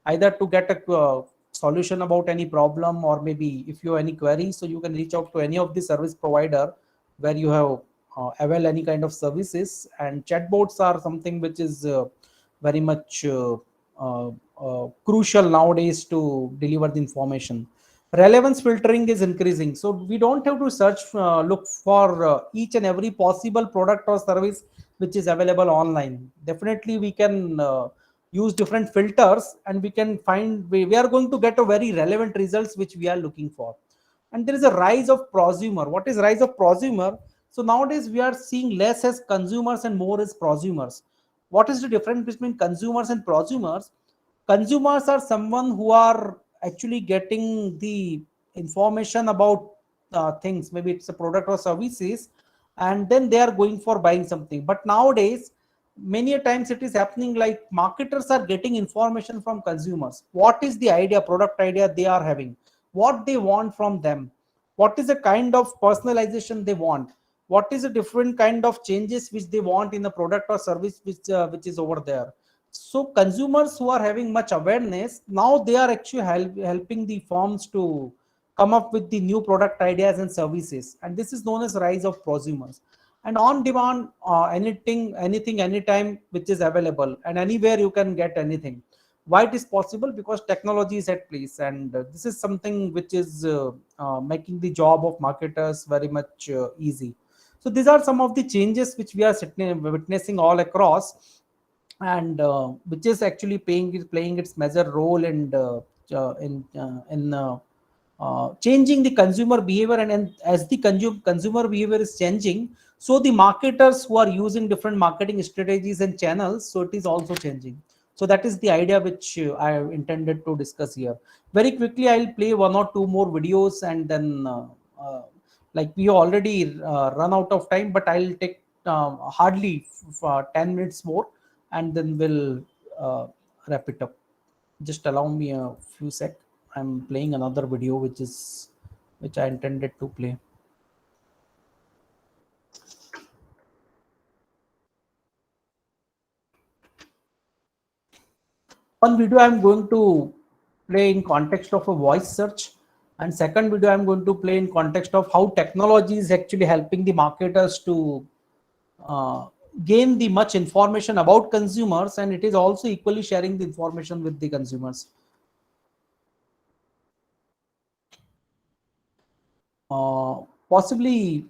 either to get a solution about any problem, or maybe if you have any queries, so you can reach out to any of the service provider where you have avail any kind of services, and chatbots are something which is very much crucial nowadays to deliver the information. Relevance filtering is increasing, so we don't have to search look for each and every possible product or service which is available online. Definitely we can use different filters, and we can find, we are going to get a very relevant results which we are looking for. And there is a rise of prosumer. What is rise of prosumer? So nowadays we are seeing less as consumers and more as prosumers. What is the difference between consumers and prosumers? Consumers are someone who are actually getting the information about things, maybe it's a product or services, and then they are going for buying something. But nowadays many a times it is happening like marketers are getting information from consumers. What is the idea, product idea they are having, what they want from them, what is the kind of personalization they want, what is the different kind of changes which they want in the product or service which is over there. So consumers who are having much awareness, now they are actually helping the firms to come up with the new product ideas and services, and this is known as rise of prosumers. And on demand, anything anytime which is available, and anywhere you can get anything. Why it is possible? Because technology is at place, and this is something which is making the job of marketers very much easy. So these are some of the changes which we are witnessing all across, and which is actually playing its major role in changing the consumer behavior. And as the consumer behavior is changing, so the marketers who are using different marketing strategies and channels, so it is also changing. So that is the idea which I intended to discuss here. Very quickly I'll play one or two more videos, and then like we already run out of time, but I'll take hardly 10 minutes more, and then we'll wrap it up. Just allow me a few sec. I'm playing another video which I intended to play. One video I'm going to play in context of a voice search, and second video I'm going to play in context of how technology is actually helping the marketers to uh, gain the much information about consumers, and it is also equally sharing the information with the consumers. Possibly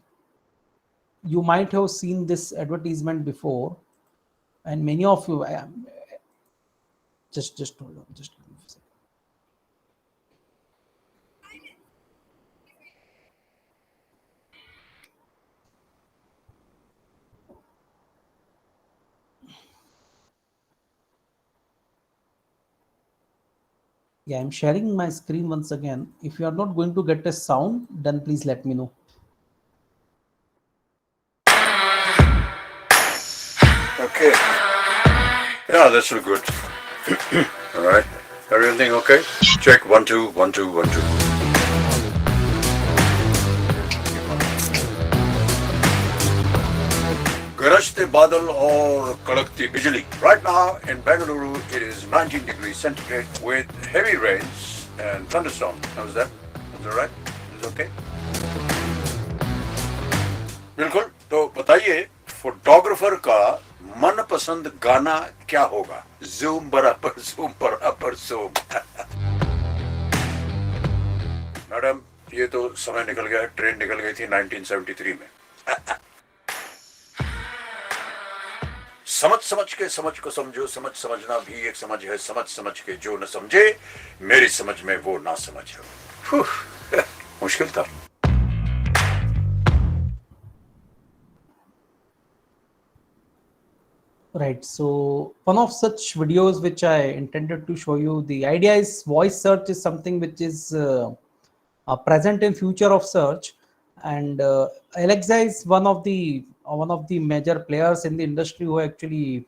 you might have seen this advertisement before, and many of you just hold on, just give me a second. Yeah, I'm sharing my screen once again. If you are not going to get a sound, then please let me know. Okay. Yeah, that's look good. All right. Everything okay? Check 1 2 1 2 1 2. गरजते बादल और कड़कती बिजली. Right now in Bengaluru it is 19 degrees centigrade with heavy rains and thunderstorm. How's that? Is that right? Is it okay? बिल्कुल. तो बताइए photographer का मनपसंद गाना क्या होगा? ज़ूम बराबर ज़ूम. मैडम ये तो समय निकल गया. ट्रेन निकल गई थी 1973 में. समझ के समझ को समझो. समझना भी एक समझ है. समझ के जो न समझे मेरी समझ में वो ना समझ हो. मुश्किल था. Right, so one of such videos which I intended to show you, the idea is voice search is something which is present in future of search, and Alexa is one of the major players in the industry who actually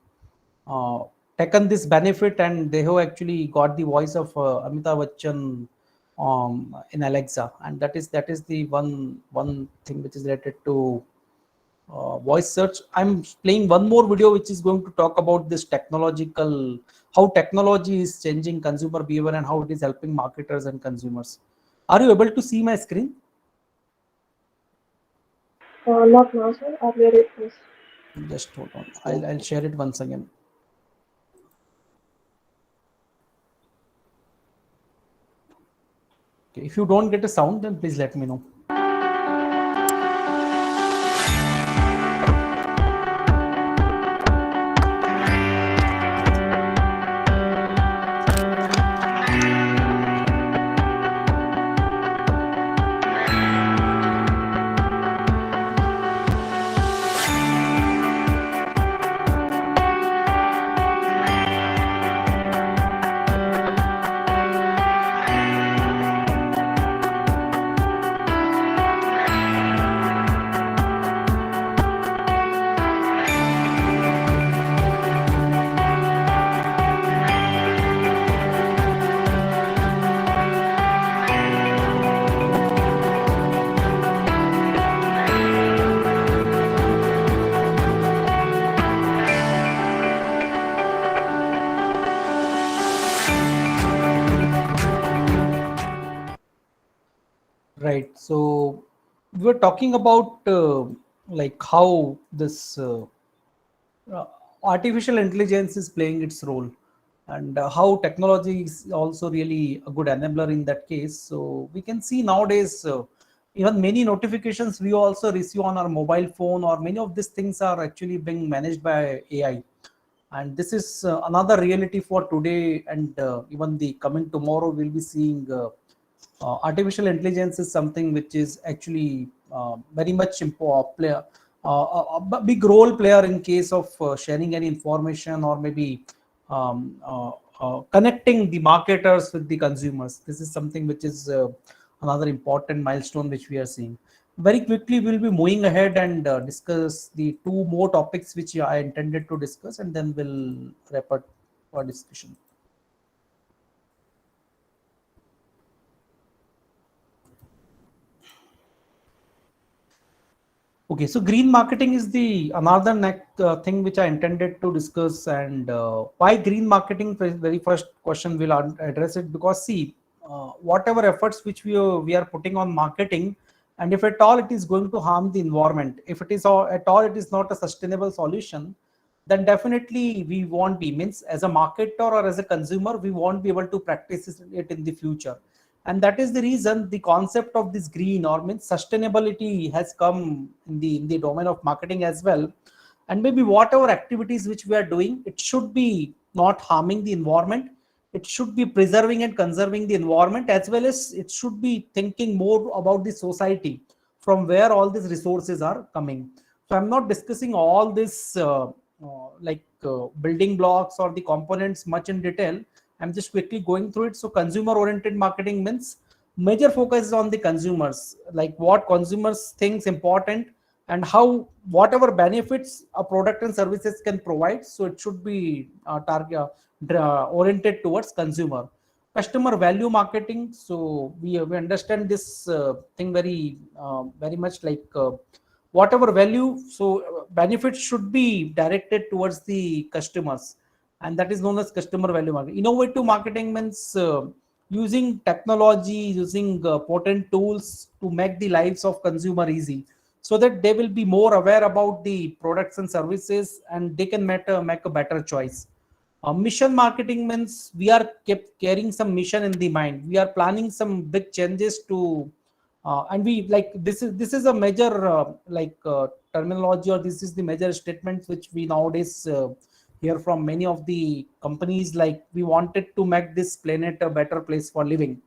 taken this benefit, and they have actually got the voice of Amitabh Bachchan in Alexa, and that is the one thing which is related to voice search. I'm playing one more video which is going to talk about this how technology is changing consumer behavior and how it is helping marketers and consumers. Are you able to see my screen? Not now, sir. Earlier it was. Just hold on. I'll share it once again. Okay. If you don't get a sound, then please let me know. Right. So we were talking about like how this uh, artificial intelligence is playing its role, and how technology is also really a good enabler in that case. So we can see nowadays even many notifications we also receive on our mobile phone, or many of these things are actually being managed by AI. And this is another reality for today, and even the coming tomorrow we'll be seeing artificial intelligence is something which is actually very much player, a big role player in case of sharing any information, or maybe connecting the marketers with the consumers. This is something which is another important milestone which we are seeing. Very quickly we'll be moving ahead and discuss the two more topics which I intended to discuss, and then we'll wrap up our discussion. Okay, so green marketing is the another thing which I intended to discuss, and why green marketing. Very first question will address it, because see, whatever efforts which we are putting on marketing, and if at all it is going to harm the environment, if it is at all it is not a sustainable solution, then definitely we won't be, means as a marketer or as a consumer we won't be able to practice it in the future. And that is the reason the concept of this green, or means sustainability, has come in the domain of marketing as well. And maybe whatever activities which we are doing, it should be not harming the environment, it should be preserving and conserving the environment, as well as it should be thinking more about the society from where all these resources are coming. So I'm not discussing all this building blocks or the components much in detail. I'm just quickly going through it. So consumer oriented marketing means major focus is on the consumers, like what consumers thinks important, and how whatever benefits a product and services can provide. So it should be target oriented towards consumer. Customer value marketing. So we understand this thing very much, like whatever value, so benefits should be directed towards the customers, and that is known as customer value marketing. Innovative marketing means using technology, using potent tools to make the lives of consumer easy, so that they will be more aware about the products and services, and they can make a better choice. Mission marketing means we are kept carrying some mission in the mind, we are planning some big changes to and we like this is a major terminology, or this is the major statements which we nowadays hear from many of the companies, like we wanted to make this planet a better place for living.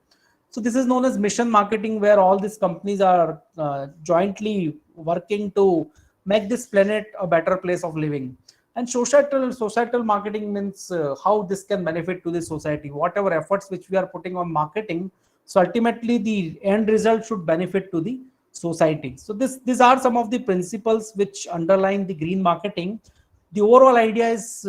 So this is known as mission marketing, where all these companies are jointly working to make this planet a better place of living. And societal marketing means how this can benefit to the society, whatever efforts which we are putting on marketing. So ultimately the end result should benefit to the society. So these are some of the principles which underline the green marketing. The overall idea is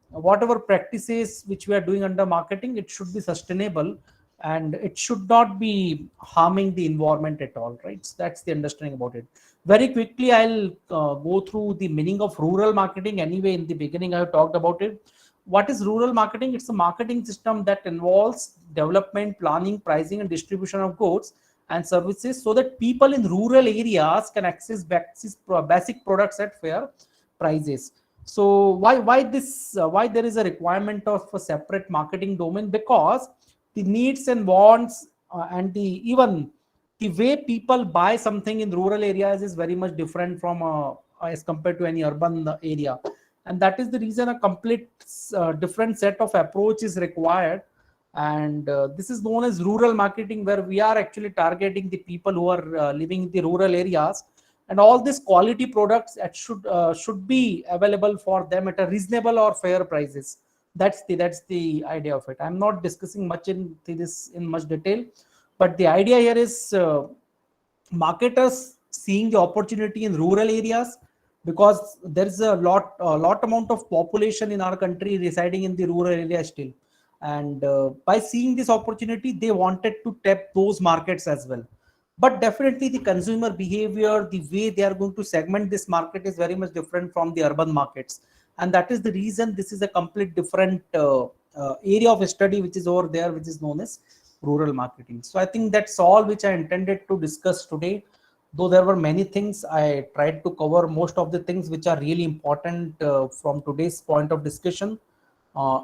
whatever practices which we are doing under marketing, it should be sustainable, and it should not be harming the environment at all, right? So that's the understanding about it. Very quickly I'll go through the meaning of rural marketing. Anyway, in the beginning I have talked about it. What is rural marketing? It's a marketing system that involves development, planning, pricing, and distribution of goods and services so that people in rural areas can access basic products at fair prices. So why there is a requirement of a separate marketing domain? Because the needs and wants and the even the way people buy something in rural areas is very much different from as compared to any urban area, and that is the reason a complete different set of approach is required. And this is known as rural marketing, where we are actually targeting the people who are living in the rural areas, and all these quality products that should be available for them at a reasonable or fair prices. That's the idea of it. I'm not discussing much into this in much detail, but the idea here is marketers seeing the opportunity in rural areas, because there's a lot amount of population in our country residing in the rural area still, and by seeing this opportunity they wanted to tap those markets as well. But definitely the consumer behavior, the way they are going to segment this market is very much different from the urban markets, and that is the reason this is a complete different area of study which is over there, which is known as rural marketing. So I think that's all which I intended to discuss today. Though there were many things, I tried to cover most of the things which are really important from today's point of discussion.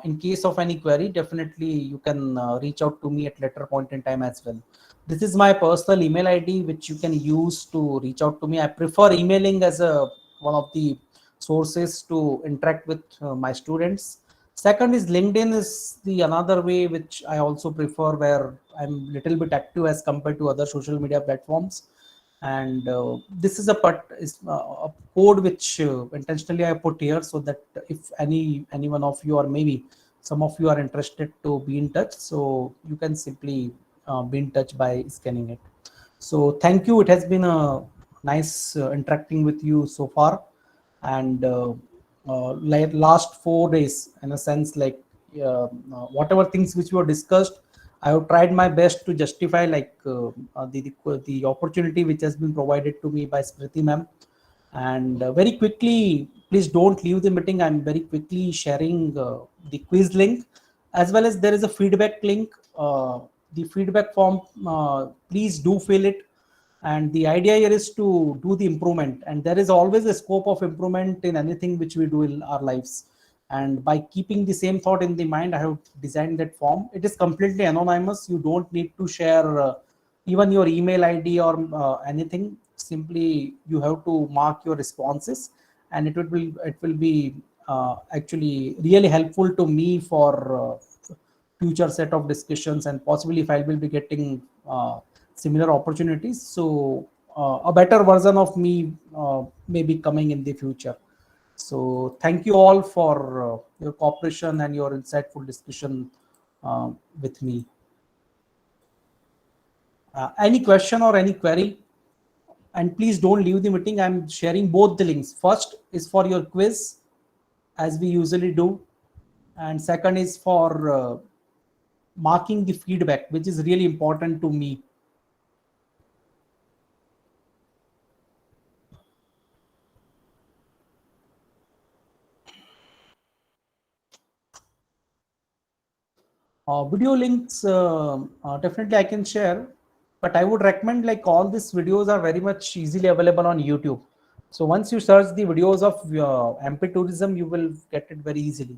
In case of any query, definitely you can reach out to me at later point in time as well. This is my personal email ID which you can use to reach out to me. I prefer emailing as a one of the sources to interact with my students. Second is LinkedIn is the another way which I also prefer, where I'm little bit active as compared to other social media platforms. And this is a code which intentionally I put here, so that if any one of you or maybe some of you are interested to be in touch, so you can simply be in touch by scanning it. So thank you. It has been a nice interacting with you so far, and like last 4 days, in a sense, like whatever things which were discussed, I have tried my best to justify, like the opportunity which has been provided to me by Smriti ma'am. And very quickly, please don't leave the meeting. I'm very quickly sharing the quiz link, as well as there is a feedback link. The feedback form, please do fill it. And the idea here is to do the improvement, and there is always a scope of improvement in anything which we do in our lives. And by keeping the same thought in the mind, I have designed that form. It is completely anonymous. You don't need to share even your email ID or anything. Simply you have to mark your responses, and it will be actually really helpful to me for future set of discussions, and possibly if I will be getting similar opportunities, so a better version of me may be coming in the future. So thank you all for your cooperation and your insightful discussion with me. Any question or any query? And please don't leave the meeting. I'm sharing both the links. First is for your quiz, as we usually do, and second is for marking the feedback, which is really important to me. Video links, definitely I can share, but I would recommend, like, all these videos are very much easily available on YouTube. So once you search the videos of MP tourism, you will get it very easily.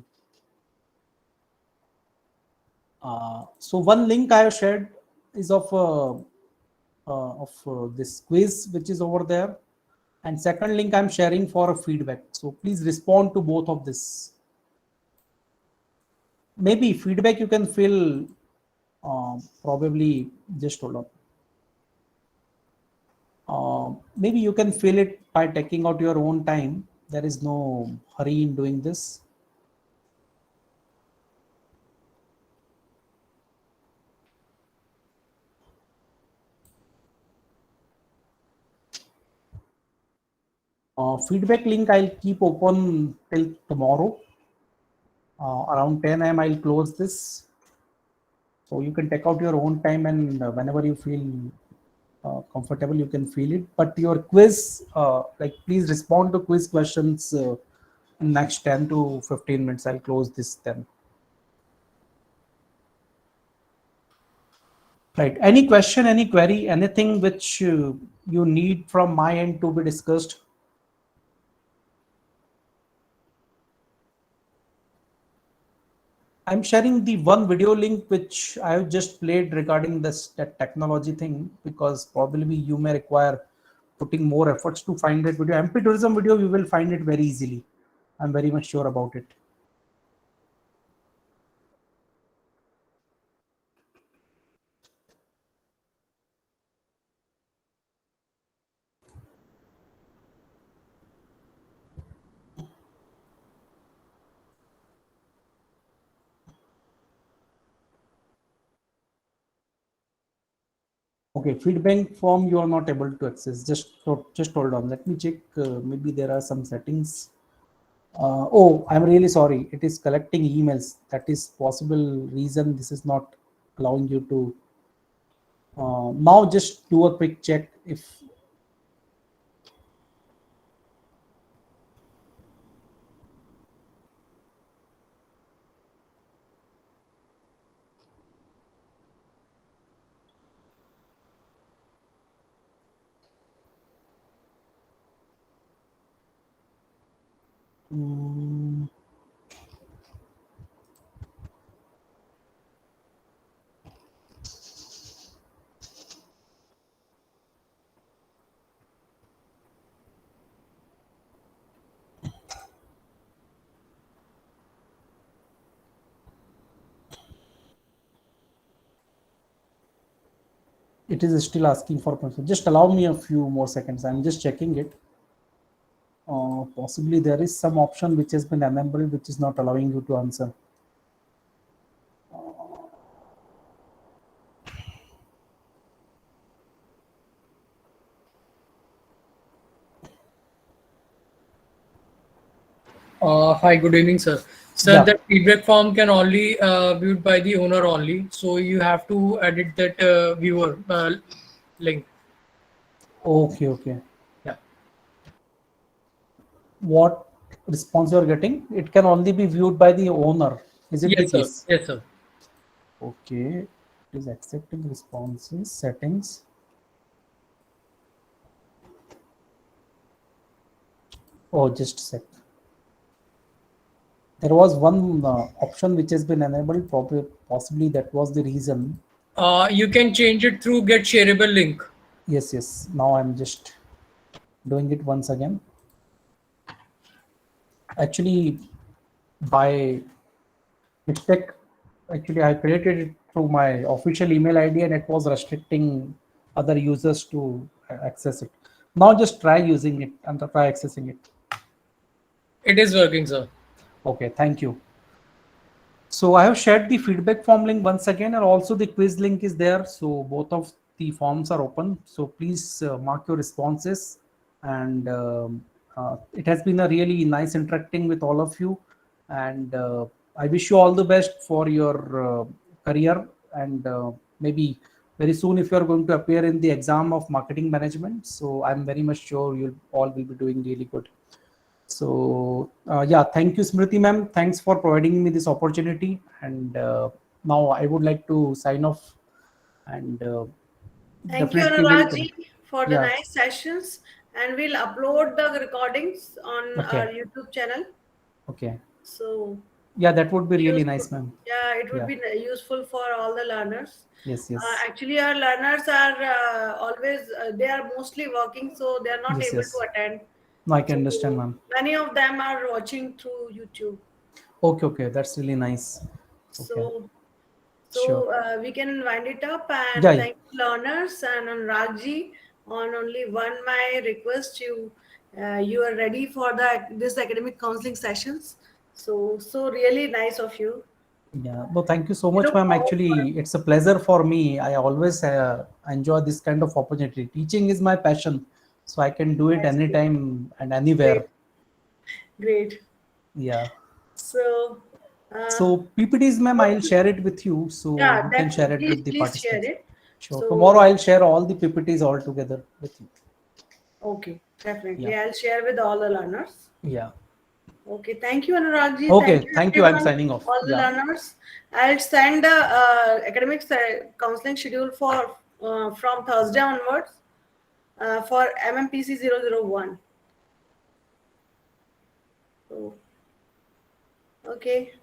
So one link I have shared is of this quiz which is over there, and second link I'm sharing for a feedback. So please respond to both of this. Maybe feedback you can fill probably, just hold on. Maybe you can fill it by taking out your own time. There is no hurry in doing this. Feedback link I'll keep open till tomorrow. Around 10 a.m. I'll close this. So you can take out your own time, and whenever you feel comfortable, you can fill it. But your quiz, like, please respond to quiz questions in next 10 to 15 minutes. I'll close this then. Right. Any question, any query, anything which you need from my end to be discussed? I'm sharing the one video link which I have just played regarding this that technology thing, because probably you may require putting more efforts to find that video. MP tourism video, you will find it very easily. I'm very much sure about it. Okay, feedback form you are not able to access. Just hold on. Let me check. Maybe there are some settings. Oh, I'm really sorry. It is collecting emails. That is possible reason this is not allowing you to. Now just do a quick check if. mm, it is still asking for permission. Just allow me a few more seconds. I'm just checking it. Possibly there is some option which has been enabled which is not allowing you to answer. Hi, good evening, sir. Sir, Yeah. that feedback form can only viewed by the owner only. So you have to edit that viewer link. Okay. Okay. Yeah. What response you are getting? It can only be viewed by the owner. Is it the Yes, sir. case? Yes, sir. Okay. It is accepting responses settings. Oh, just a sec. There was one option which has been enabled. Probably, possibly that was the reason. You can change it through get shareable link. Yes, yes. Now I'm just doing it once again. Actually, by mistake, actually I created it through my official email ID and it was restricting other users to access it. Now just try using it and try accessing it. It is working, sir. Okay, thank you. So I have shared the feedback form link once again, and also the quiz link is there. So both of the forms are open. So please mark your responses. And it has been a really nice interacting with all of you. And I wish you all the best for your career. And maybe very soon, if you are going to appear in the exam of marketing management, so I'm very much sure you all will be doing really good. So yeah, thank you, Smriti ma'am. Thanks for providing me this opportunity. And now I would like to sign off. And Thank you, definitely will. Anurag ji, for the Yeah. nice sessions. And we'll upload the recordings on our Okay. YouTube channel. Okay. So Yeah, that would be really useful. nice, ma'am. Yeah, it would Yeah. be useful for all the learners. Yes. Yes. Actually, our learners are always, they are mostly working, so they are not Yes. able to Yes. attend. No, I can understand, So ma'am. many of them are watching through YouTube. Okay. Okay. That's really nice. Okay. So, Sure. we can wind it up Yeah. and Yeah. thank you, learners and Anuragji. On only one my request, you are ready for this academic counseling sessions. So really nice of you. Yeah. No, thank you so We much, look ma'am. forward for Actually, it's a pleasure for me. I always enjoy this kind of opportunity. Teaching is my passion, so I can do it nice. anytime and Great, anywhere. great. Yeah. So, uh, So PPTs, ma'am, I'll share it with you, so yeah, you can that share it please with the please share participants. it. Sure. Tomorrow So I'll share all the PPTs all together with you. okay, Yeah. definitely, I'll share with all the learners. Yeah. Okay, thank you, Anurag ji. Okay, Thank you, thank you. I'm everyone, signing off. all the Yeah. learners. I'll send the academic counseling schedule for from Thursday onwards for MMPC 001. So, okay.